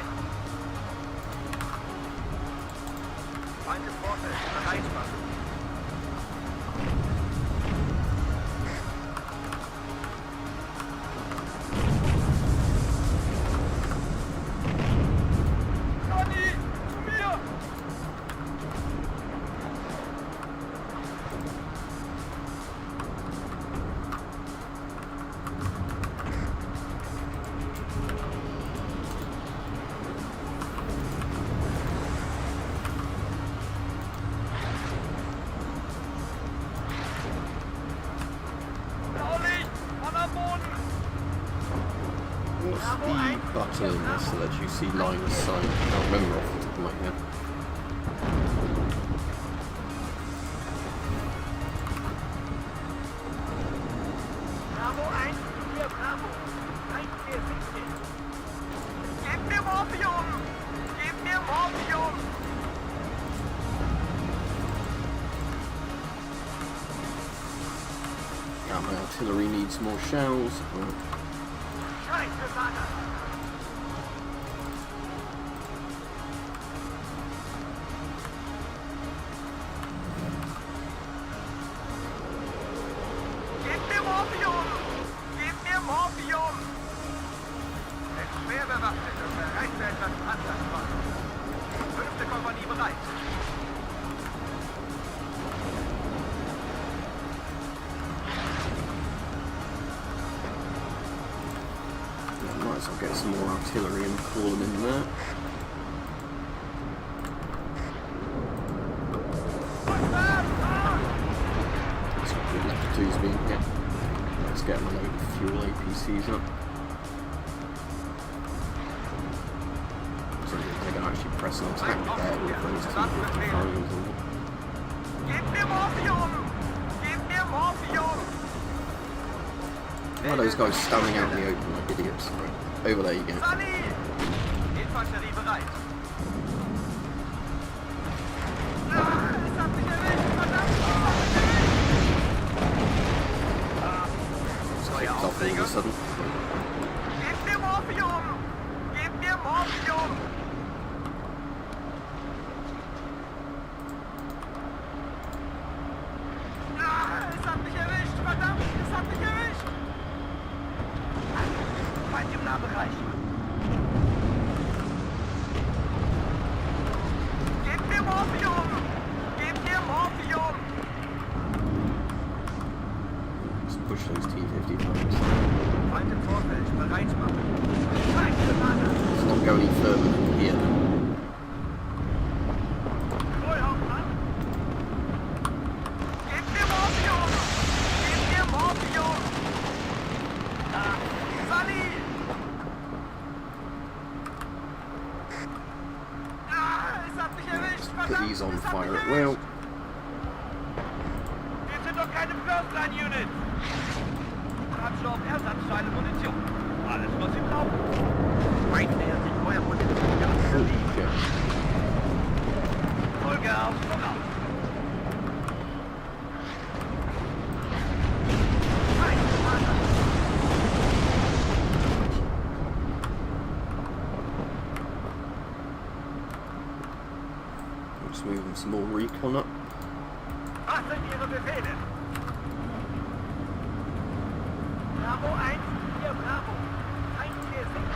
What's the button so that you see line of sight? I can't remember off the top of my head. Bravo 1, hier Bravo. 1416. Gebt mir Morphium! Gebt mir Morphium! Yeah, my artillery needs more shells. Scheiße, Mann! Gebt mir Morphium! Gebt mir Morphium! Es ist schwer bewaffnet und bereit für etwas Panzerschwach. 5. Kompanie bereit. Might as well get some more artillery and call them in there. That's what good Leopard 2's been hit. Let's get them a load of fuel APCs up. So they can actually press an attack there with those T-55s. Gebt mir Morphium! Gebt mir Morphium! Why are those guys standing out in the open like idiots? Right, over there you go. Sunny! Infanterie bereit. all of a sudden. Gib mir Morphium! Gib mir Morphium! Ah, es hat mich erwischt! Verdammt, es hat mich erwischt! Feind im Nahbereich! Gib mir Morphium! Gib mir Morphium! Just push those T-55s. Feind im Vorfeld, bereit machen! Feindgranate! Let's not go any further than here. Feuerhauptmann! Gib mir Morphium! Gib mir Morphium! Ah, Sally! Ah, es hat mich erwischt! Put Verdammt, these on es hat fire mich at will. erwischt! Wir sind doch keine First-Line-Unit! Treibstoff, Ersatzteile, Munition. Alles, was Sie brauchen. Feind nähert sich Feuerposition der Artillerie. Shit. Vollgas, voraus! Feindgranate! Just moving some more recon up. Was sind Ihre Befehle? Bravo 1, hier Bravo. Feind hier sinkt.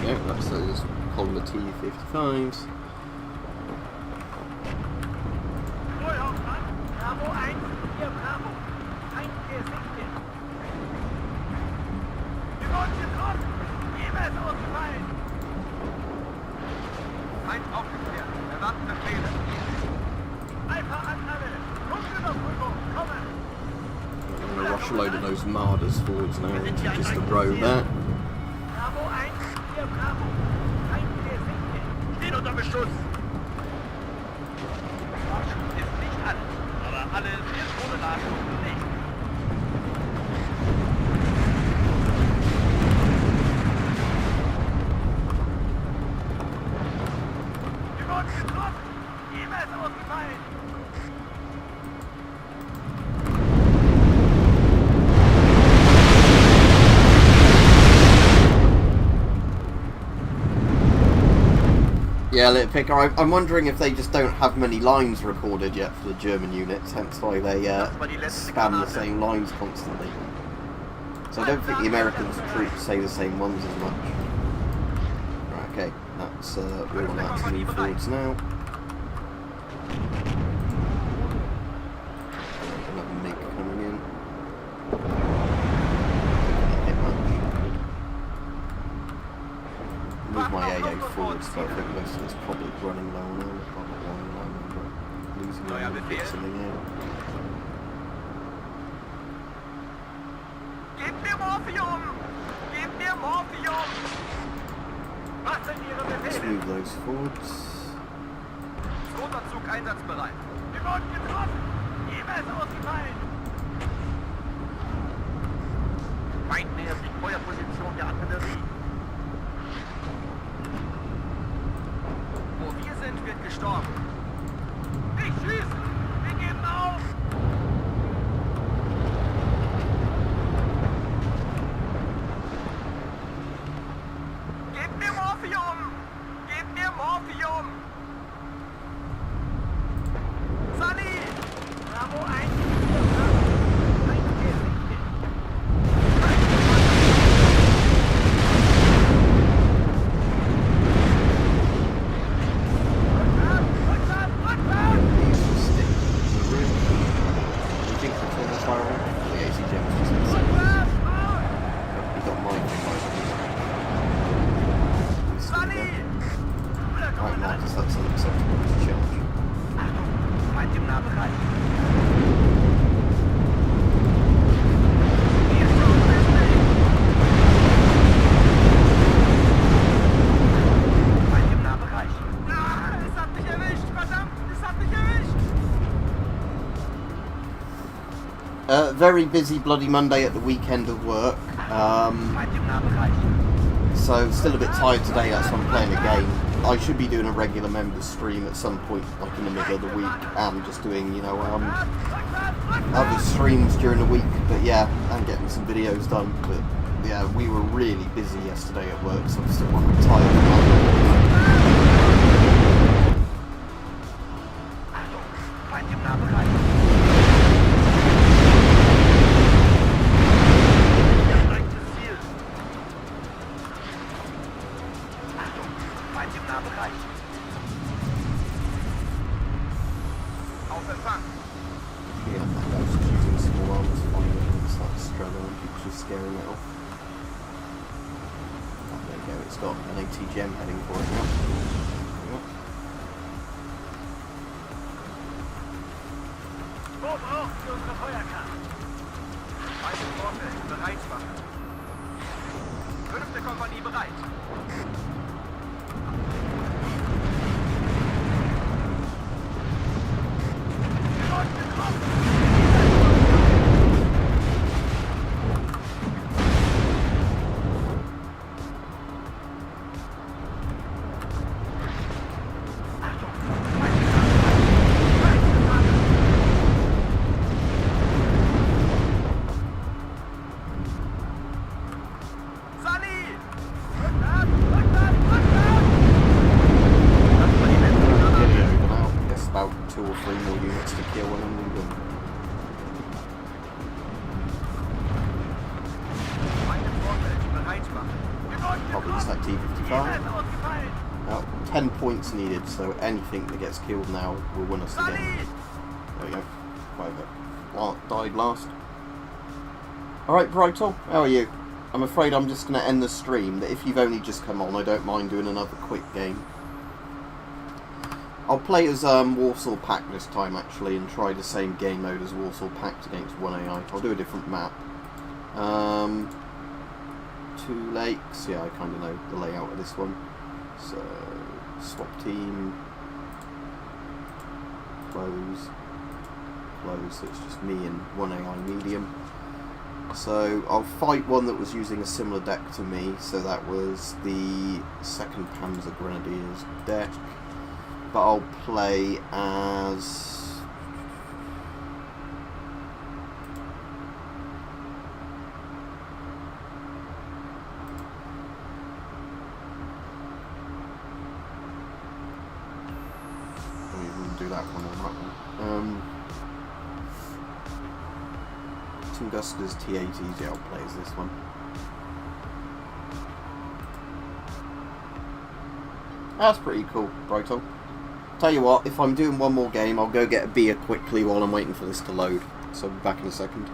Yeah, that's those Honda T-55s. Feuerhauptmann, Bravo 1, hier Bravo. Feind hier sinkt. Wir wurden getroffen. Niemals ausfallen. Feind aufgeklärt. Erwarten Befehle. Alpha an alle. Funküberprüfung. Kommen. I'm going to rush a load of those Marders forwards now into just a row there. Bravo 1, hier Bravo. Feind hier sinkt. Stehen unter Beschuss. Nachschub ist nicht alles, aber alles ist ohne Nachschub nicht. Wir wurden getroffen. Niemals ausgefallen. Yeah, Little Picker, I'm wondering if they just don't have many lines recorded yet for the German units, hence why they spam the same lines constantly. So I don't think the American troops say the same ones as much. Right, okay, that's we're on that to move forwards now. Another MiG coming in. Didn't hit much. Move my AA forwards, but I think most of it's probably running low now. Losing my bits in the air. Gib mir Morphium! Gib mir Morphium! Was sind Ihre Let's Befehle? move those forwards. Sonderzug einsatzbereit. Wir wurden getroffen! Niemals ausgefallen! Feind nähert sich Feuerposition der Artillerie. Wo wir sind, wird gestorben. Nicht schießen! Wir geben auf! Gib mir Morphium! Gib mir Morphium! Sally! Bravo 1, hier Bravo. Feind hier sinkt. These will stick to the roof. Do you think that's on the fire on? The ACJ was just inside. He got mine for 5 minutes. Right, Marcus, that's unacceptable discharge. Feind im Nahbereich. Hier ist schon Feind im Nahbereich. Ah, es hat mich erwischt, verdammt, es hat mich erwischt. Very busy bloody Monday at the weekend of work. Feind im Nahbereich. So still a bit tired today, that's why I'm playing a game. I should be doing a regular members stream at some point, like in the middle of the week, and just doing, you know, other streams during the week. But yeah, and getting some videos done. But yeah, we were really busy yesterday at work, so I'm still quite tired. Yeah, that guy's just using small arms fine and it's like struggling and people just scaring it off. Oh, there you go, it's got an ATGM heading for it now. Fünfte Kompanie bereit. About 2 or 3 more units to kill and then we win. Probably just like T55. Now, 10 points needed, so anything that gets killed now will win us the game. There we go. Whatever. Died last. Alright, Brightel, how are you? I'm afraid I'm just going to end the stream, but if you've only just come on, I don't mind doing another quick game. I'll play as Warsaw Pact this time actually and try the same game mode as Warsaw Pact against 1AI. I'll do a different map. 2 lakes, yeah I kind of know the layout of this one. So, swap team, close, so it's just me and 1AI medium. So I'll fight one that was using a similar deck to me, so that was the 2nd Panzer Grenadiers deck. But I'll play as... we wouldn't do that one or that one. Tunguska's T80s, yeah, I'll play as this one. That's pretty cool, Brighto. Tell you what, if I'm doing one more game, I'll go get a beer quickly while I'm waiting for this to load. So I'll be back in a second.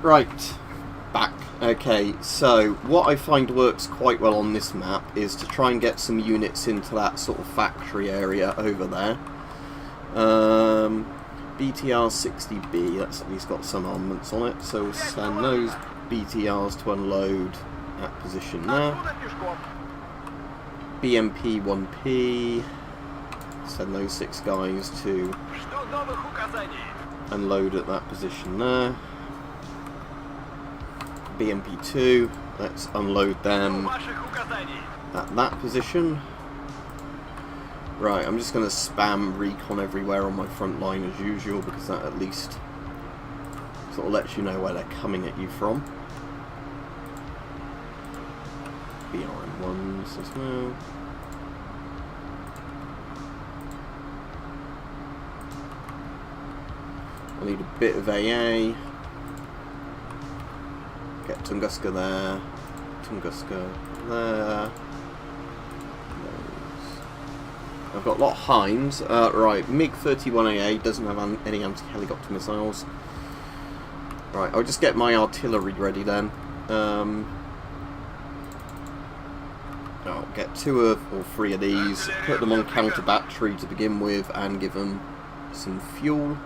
Right, back. Okay, so what I find works quite well on this map is to try and get some units into that sort of factory area over there. BTR 60B, that's at least got some armaments on it, so we'll send those BTRs to unload at position there. BMP 1P, send those 6 guys to unload at that position there. BMP2, let's unload them at that position. Right, I'm just going to spam recon everywhere on my front line as usual, because that at least sort of lets you know where they're coming at you from. BRM1s as well. I need a bit of AA. Get Tunguska there. Tunguska there. I've got a lot of Heims. Right, MiG-31AA doesn't have any anti-helicopter missiles. Right, I'll just get my artillery ready then. I'll get 2 or 3 of these, put them on counter battery to begin with, and give them some fuel.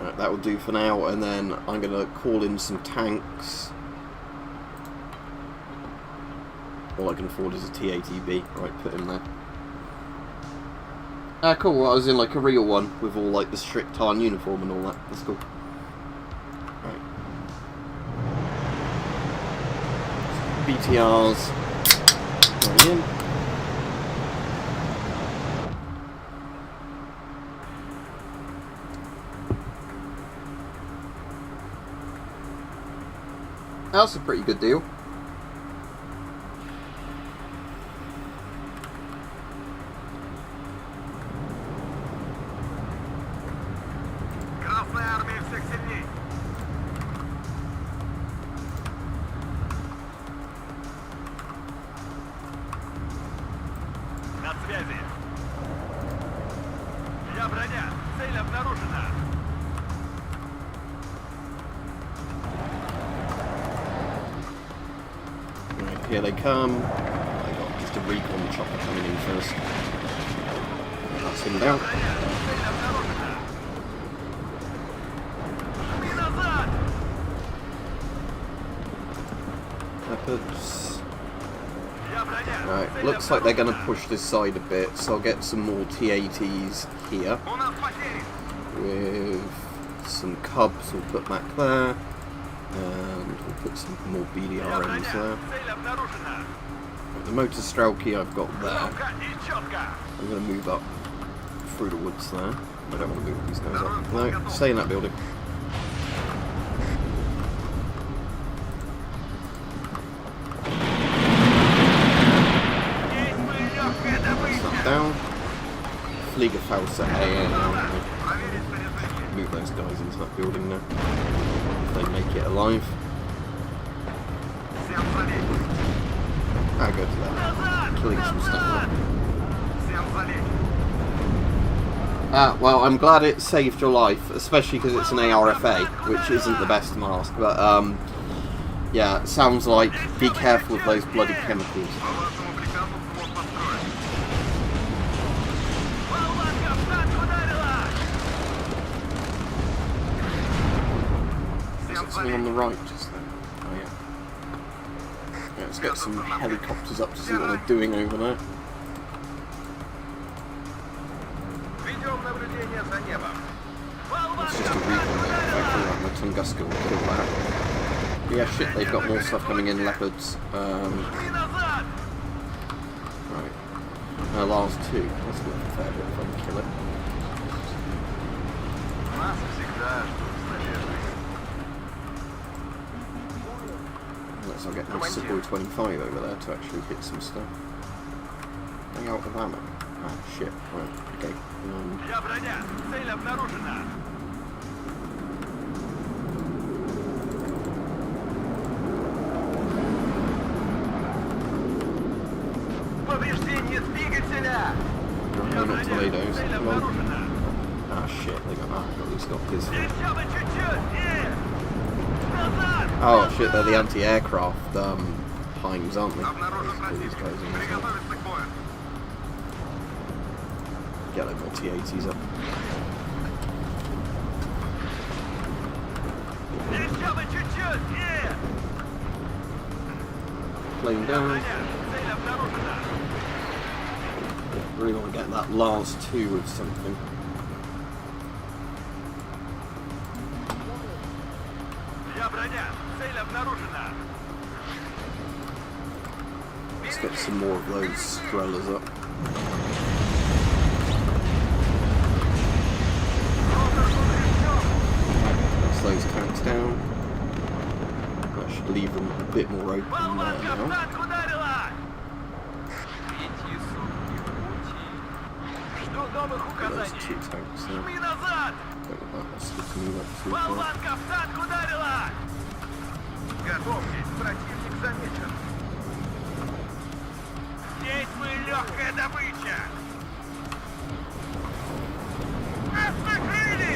Right, that will do for now, and then I'm going to call in some tanks. All I can afford is a T-80B. Right, put him there. Ah, cool. I was in like a real one with all like the strict tarn uniform and all that. That's cool. Right. BTRs going in. That's a pretty good deal. Here they come. I got just a recon chopper coming in first. That's him down. Leopards. Right, looks like they're going to push this side a bit, so I'll get some more T-80s here. With some Cubs, we'll put back there. And we'll put some more BDRMs there. The motor Strelky I've got there. I'm going to move up through the woods there. I don't want to move these guys up. No, stay in that building. That's that down. Fliegerfauser AA now. Move those guys into that building now. They make it alive. I'll go to that. Killing some stuff. Well, I'm glad it saved your life, especially because it's an ARFA, which isn't the best mask, but yeah, it sounds like be careful with those bloody chemicals. Something on the right just then. Oh yeah. Yeah, let's get some helicopters up to see what they're doing over there. It's just a recon there. If I pull out my Tunguska, we'll kill that. Yeah, shit, they've got more stuff coming in, Leopards. Right. Last 2. That's not a fair bit if I can kill it. I'll get my Support 25 over there to actually hit some stuff. Hang out of ammo. Ah, shit. Right, okay. No, not tornadoes. Come on. Ah, shit. They got that. At least got his. Oh shit, they're the anti-aircraft Heims, aren't they? These guys in as well. Get like more T-80s up. Plane down. Really want to get that last 2 with something. Let's get some more of those Strellas up. That's those tanks down. That should leave them a bit more open there now. Those 2 tanks there. Don't know about us to move up too far. Готовьтесь, противник замечен. Здесь мы легкая добыча. Нас накрыли!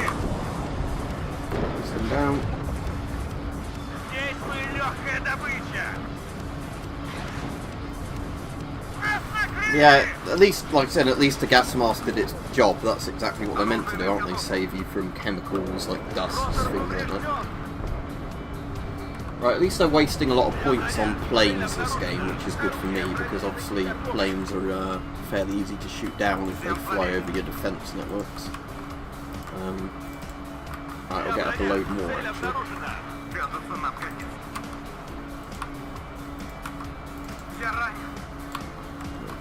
Stand down. Здесь мы легкая добыча. Нас накрыли! Yeah, at least, like I said, at least the gas mask did its job. That's exactly what they're meant to do, aren't they? Save you from chemicals like dust, things like that. Right, at least they're wasting a lot of points on planes this game, which is good for me, because obviously planes are fairly easy to shoot down if they fly over your defence networks. Right, I'll get up a load more actually.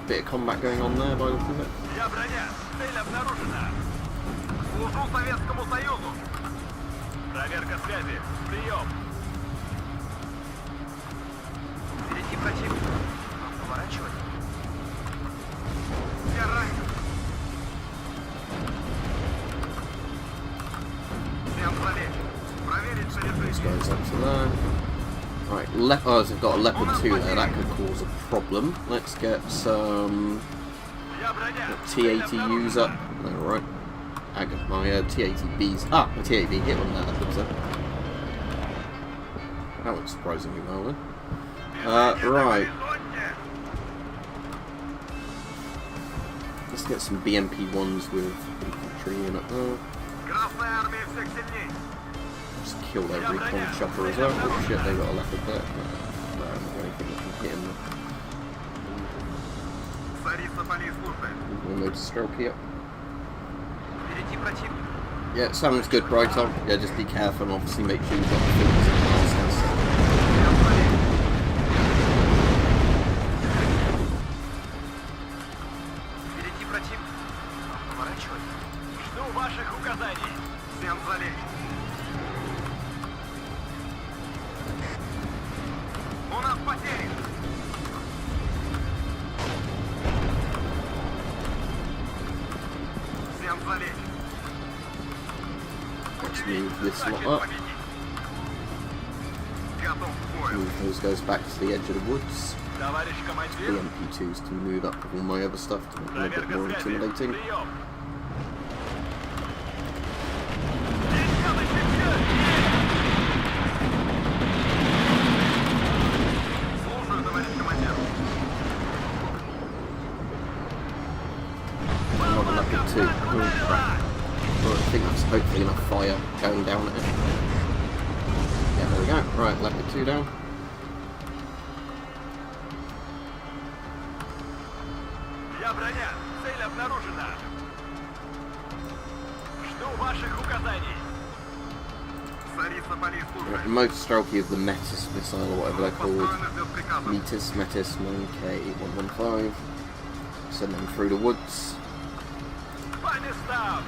Bit of combat going on there by the look of it. Служу Советскому Союзу. Проверка связи. Прием. Впереди противник. Поворачивай. Я ранен. Всем залечь. Проверить This снаряжение. goes up to there. Right, oh, they've got a Leopard 2 there, that could cause a problem. Let's get some T80Us up. Alright. I got my T80Bs. Ah, my T80B hit one there, that looks it. That went surprisingly well then. Right. Let's get some BMP-1s with infantry in up there. Красная армия всех сильней. Just kill their recon chopper as well. Oh shit, they got a Leopard there. No, I don't have anything that can hit him. Царица полей службы. We'll load Strelky up. Впереди противник. Yeah, it sounds good, Brighton. Yeah, just be careful and obviously make sure you've got the filters in the masters. Всем залечь. Впереди противник. Поворачивай. Жду ваших указаний. Всем залечь. У нас потери. Всем залечь. Let's move this lot Значит, up. победить. Готов к бою. Move those guys back to the edge of the woods. Товарищ The командир. MP2s can move up with all my other stuff to make it a bit Проверка more связи. intimidating. Прием. Слушаю, товарищ командир. Another Leopard 2. Oh, crap. Well, I think that's hopefully enough fire going down at it. Yeah, there we go. Right, Leopard 2 down. Я броня. Цель обнаружена. Жду ваших указаний. Царица полей службы. Right, most strokey of the Metis missile, or whatever they're called. Построена без приказа. Metis 9K115. Send them through the woods. По местам.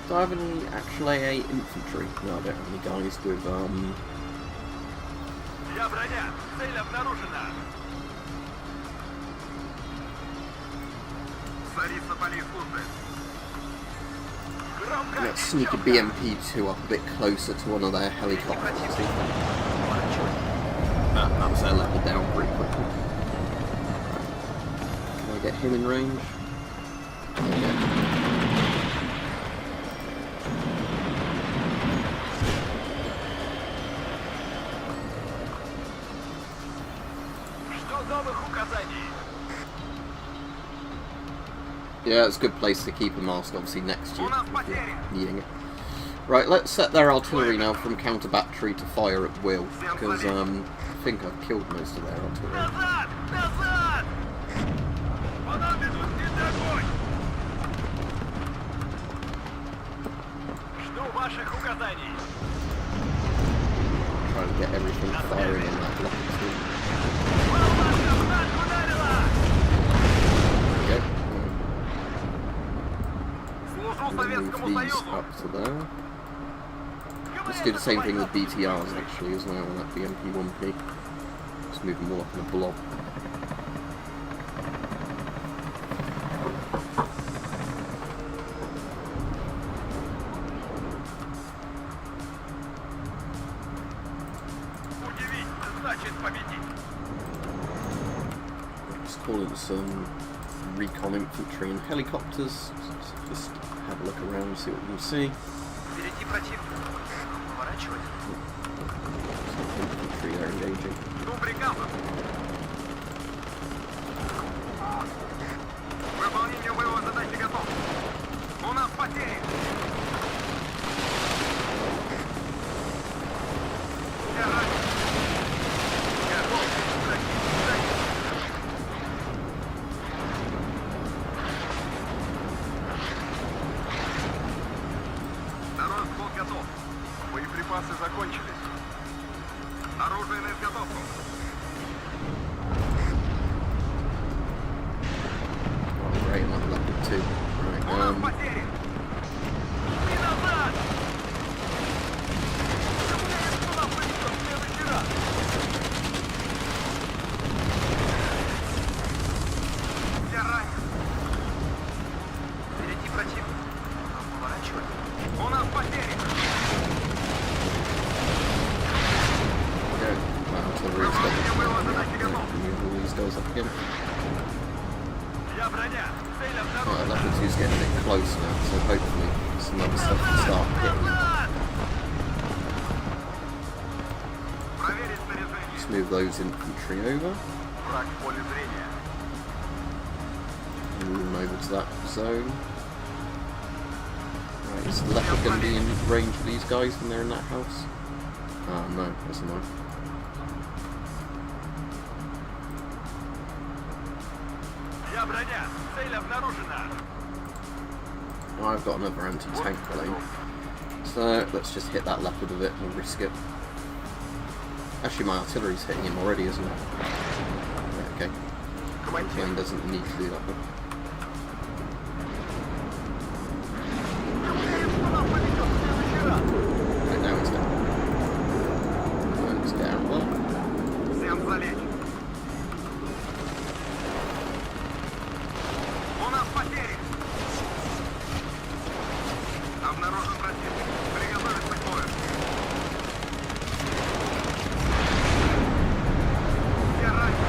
Do I have any actual AA infantry? No, I don't have any guys with, Я броня. Цель обнаружена. Царица полей службы. Громко. Let's sneak a BMP-2 up a bit closer to one of their helicopters. See if that was their Leopard down pretty quickly. Can I get him in range? Yeah. Жду новых указаний. Yeah, it's a good place to keep a mask, obviously, next to you У нас if потери. you're needing it. Right, let's set their artillery now from counter battery to fire at will, because I think I've killed most of their artillery. Назад! Назад! Понадобится длинный огонь! Жду ваших указаний. Try and get everything firing on that block too. Волна вдаль ударила! There Служу we go. Move Советскому these Союзу. up to there. Let's do the same thing with BTRs actually as well on that BMP-1P. Just move them all up in a blob. Значит, победить. Just call it some recon infantry and helicopters. Just have a look around, see what you can see. Впереди противник. Поворачивать. Infantry they're engaging. Жду приказов. Выполнение боевой задачи готов. У нас потери. Я ранен. Готов. Второй взвод готов. Боеприпасы закончились. Оружие на изготовку. Oh, great, another leopard 2. У нас Right, потери. И назад. Куда пойдем в следующий раз? Я ранен. Впереди противник. Поворачивать. У нас потери. go. Artillery's got the move all these guys up again. Я броня. Цель Right, обнаружена. leopard 2's getting a bit close now, so hopefully some other stuff can start getting in. Назад. Проверить снаряжение. Just move those infantry over. Враг в поле зрения. Move them over to that zone. Right, is the leopard going to be in range of these guys when they're in that house? Oh no, that's a no. Я броня. Цель обнаружена. I've got another anti-tank plane. So let's just hit that leopard with it and risk it. Actually my artillery's hitting him already, isn't it? Yeah, okay. My plane doesn't need to do that one. Right, now he's down. Let's get out well. Всем залечь. У нас потери. Обнаружен противник. Приготовиться к бою. Я ранен.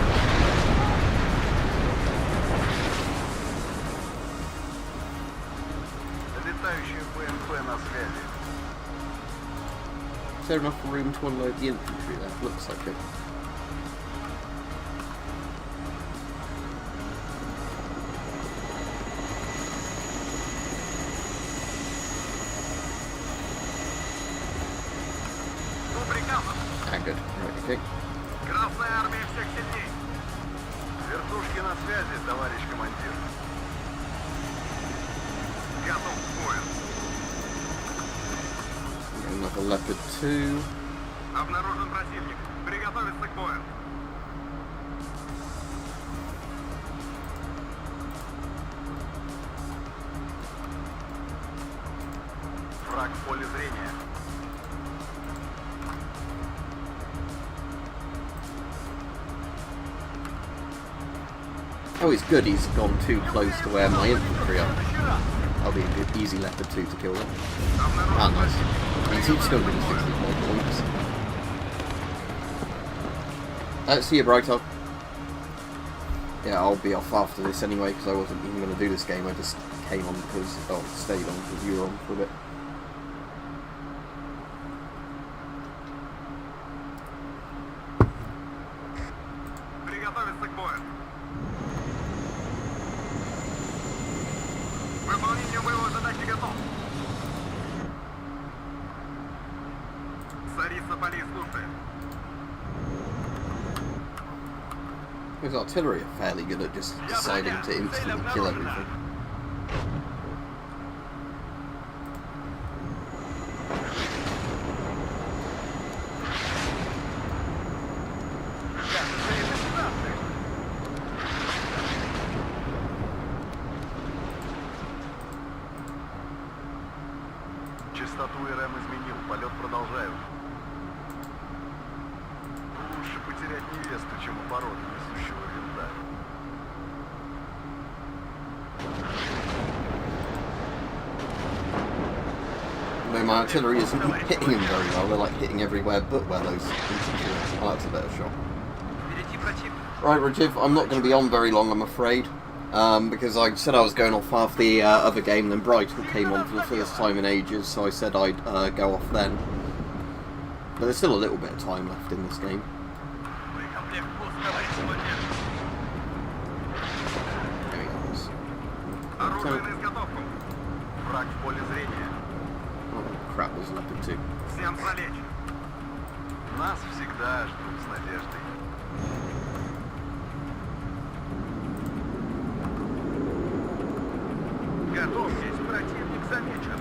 Летающий БМП на связи. Is there enough room to unload the infantry there? Looks like it. Жду приказов. Ah, good. Right, okay. Красная армия всех сильней. Вертушки на связи, товарищ командир. Готов к бою. Another leopard 2. Обнаружен противник. Приготовиться к бою. Враг в поле зрения. Oh, it's good he's gone too close to where my infantry are. I'll be a good, easy leopard 2 to kill them. Ah, nice. He's still getting 64 points. See you, Brighter. Yeah, I'll be off after this anyway because I wasn't even going to do this game. I just came on because, oh, stayed on because you were on for a bit. Приготовиться к бою. Выполнение боевой задачи готов. Царица полей слушает. His artillery are fairly good at just deciding to instantly kill everything. Частоту РМ изменил, полет продолжаю. Лучше потерять невесту, чем упороть несущего винта. my artillery isn't hitting them very well. They're like hitting everywhere but where those infantry are. Oh, that's a better shot. Right, Rajiv, I'm not going to be on very long, I'm afraid. Because I said I was going off half the other game, then Brighton came on for the first time in ages, so I said I'd go off then. But there's still a little bit of time left in this game. There he goes. Oh crap, there's leopard too. Нас всегда ждут с надеждой. Готовьтесь, противник замечен.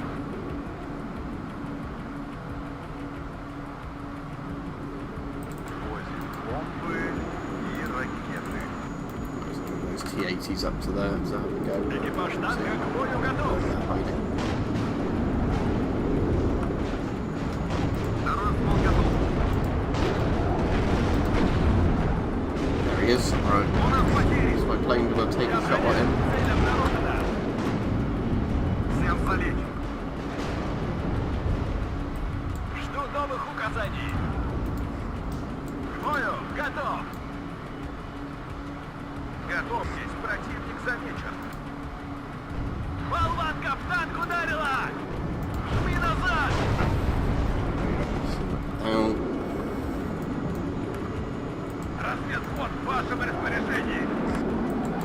Возят бомбы и ракеты. Those T-80s up to there, so there we go. Экипаж танка к бою готов. Второй взвод готов. There he is. Right. У нас потери. Is my plane going to take a shot at him? Цель обнаружена. Всем залечь. Жду новых указаний. К бою готов. Готовьтесь, противник замечен. Болванка в танк ударила! Жми назад! Down. Разведвод в вашем распоряжении.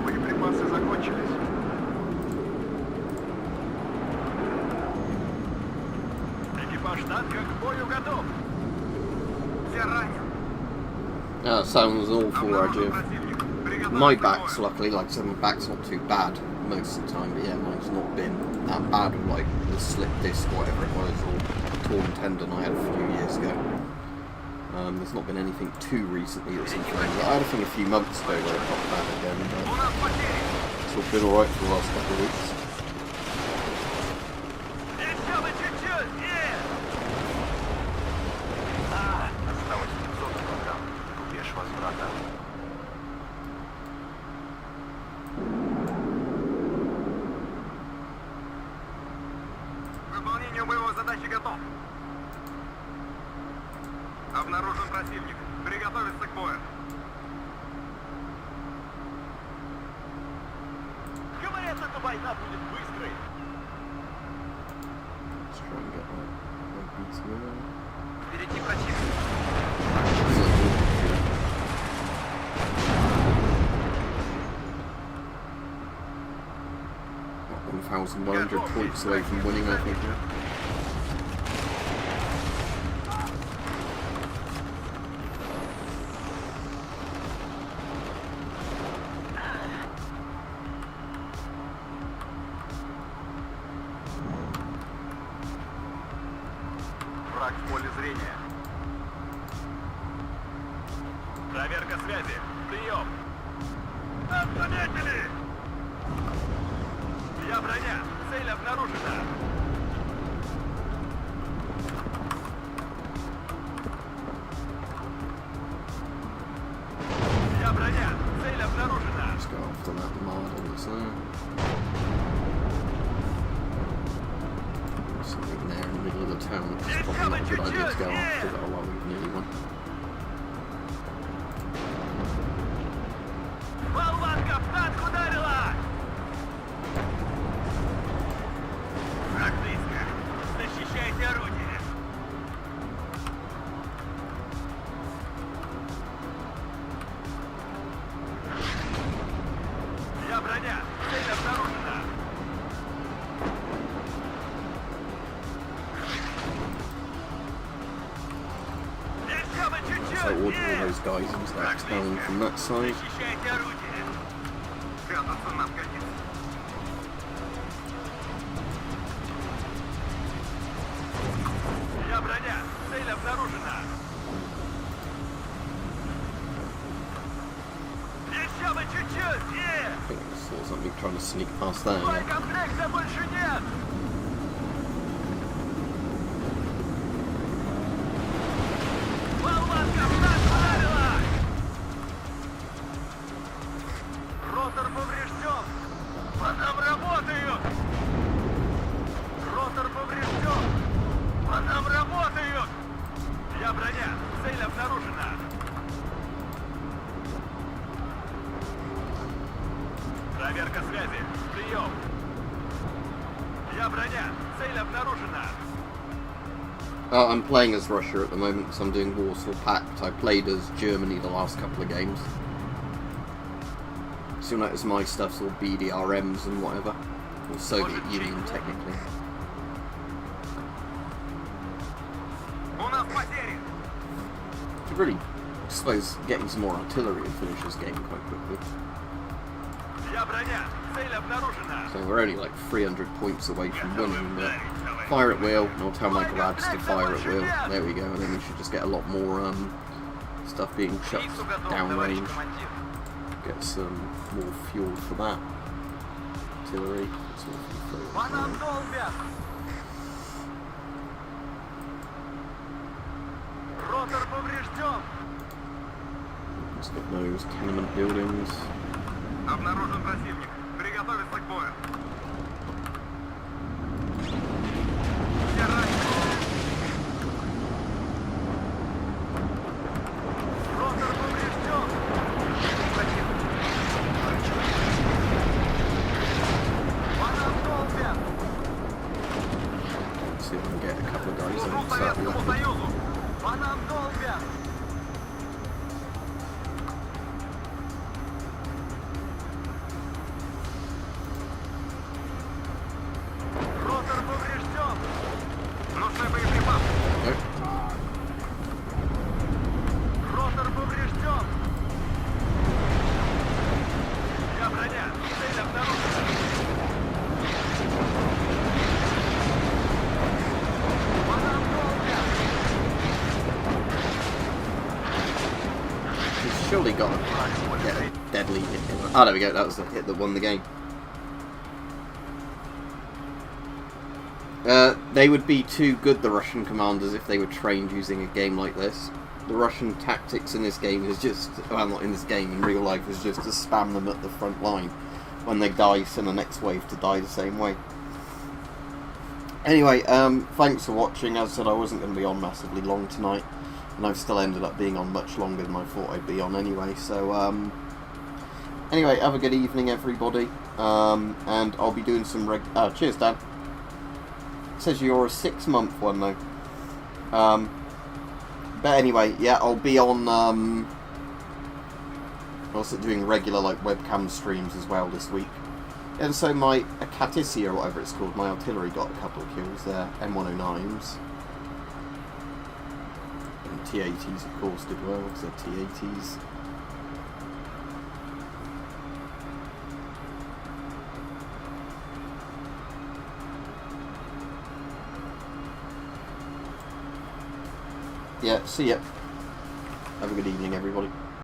Боеприпасы закончились. Экипаж танка к бою готов. Все ранен. That sounds awful, Обнаружен Rajiv. противник. My back's luckily, like I said, my back's not too bad most of the time, but yeah, mine's not been that bad with like the slip disc or whatever it was, or torn tendon I had a few years ago. There's not been anything too recently that's inflamed. I had a thing a few months ago where it got bad again, but У нас потери. it's all been alright for the last couple of weeks. Еще бы чуть-чуть! Осталось 500 килограмм. Рубеж возврата. К выполнению боевой задачи готов. Обнаружен противник. Приготовиться к бою. Говорят, эта война будет быстрой. Let's try and get my BT in Впереди противник. there. 1,100 points away from winning, I think. Враг в поле зрения. Проверка связи. Прием. Нас заметили! Я броня. Цель обнаружена. Я броня. Цель обнаружена. Let's go after that model that's there. Something there in the middle of the town. It's probably not a good idea to go after that while we've nearly won. Болванка в танк ударила! Враг близко. Защищайте орудие. Я броня. Цель обнаружена. Еще бы So order all чуть-чуть! those guys into that town from that side. Защищайте орудие. Прятаться нам годится. Я броня. Цель обнаружена. Еще бы чуть-чуть! I think I saw something trying to sneak past there. Yeah. Боекомплекта больше нет! Болванка в нас ударила! Ротор поврежден! По нам работают! Ротор поврежден! Я броня. Цель обнаружена. Проверка связи. Прием. Я броня. Цель обнаружена. I'm playing as Russia at the moment because I'm doing Warsaw Pact. I played as Germany the last couple of games. So you'll notice my stuff's all BDRMs and whatever. Or Soviet Union, technically. У нас потери. Could really, I suppose, getting some more artillery and finish this game quite quickly. Я броня. Цель обнаружена. So we're only like 300 points away from winning, but fire at will, and I'll tell my lads to fire at will. There we go, and then we should just get a lot more stuff being chucked downrange. Get some more fuel for that. Artillery. Ротор поврежден. Let's get those tenement buildings. Обнаружен противник. Приготовиться к бою. Ротор поврежден. Let's see if I can get a couple of guys Служу on start Советскому left. Союзу. По нам долбят. Ротор поврежден. Нужны боеприпасы. Nope. Ротор поврежден. Я броня. Цель обнаружена. По нам долбят. He's surely got to get a deadly hit in. Ah, there we go, that was the hit that won the game. They would be too good, the Russian commanders, if they were trained using a game like this. The Russian tactics in this game is just, well, not in this game, in real life, is just to spam them at the front line. When they die, send the next wave to die the same way. Anyway, thanks for watching. As I said, I wasn't going to be on massively long tonight, and I've still ended up being on much longer than I thought I'd be on anyway. So, anyway, have a good evening, everybody, and I'll be doing some cheers, Dan. It says you're a 6-month one, though. But anyway, yeah, I'll be on, also doing regular, like, webcam streams as well this week. And so my Katisi, or whatever it's called, my artillery got a couple of kills there, M109s. And T80s, of course, did well, because they're T80s. Yeah, see ya. Have a good evening, everybody.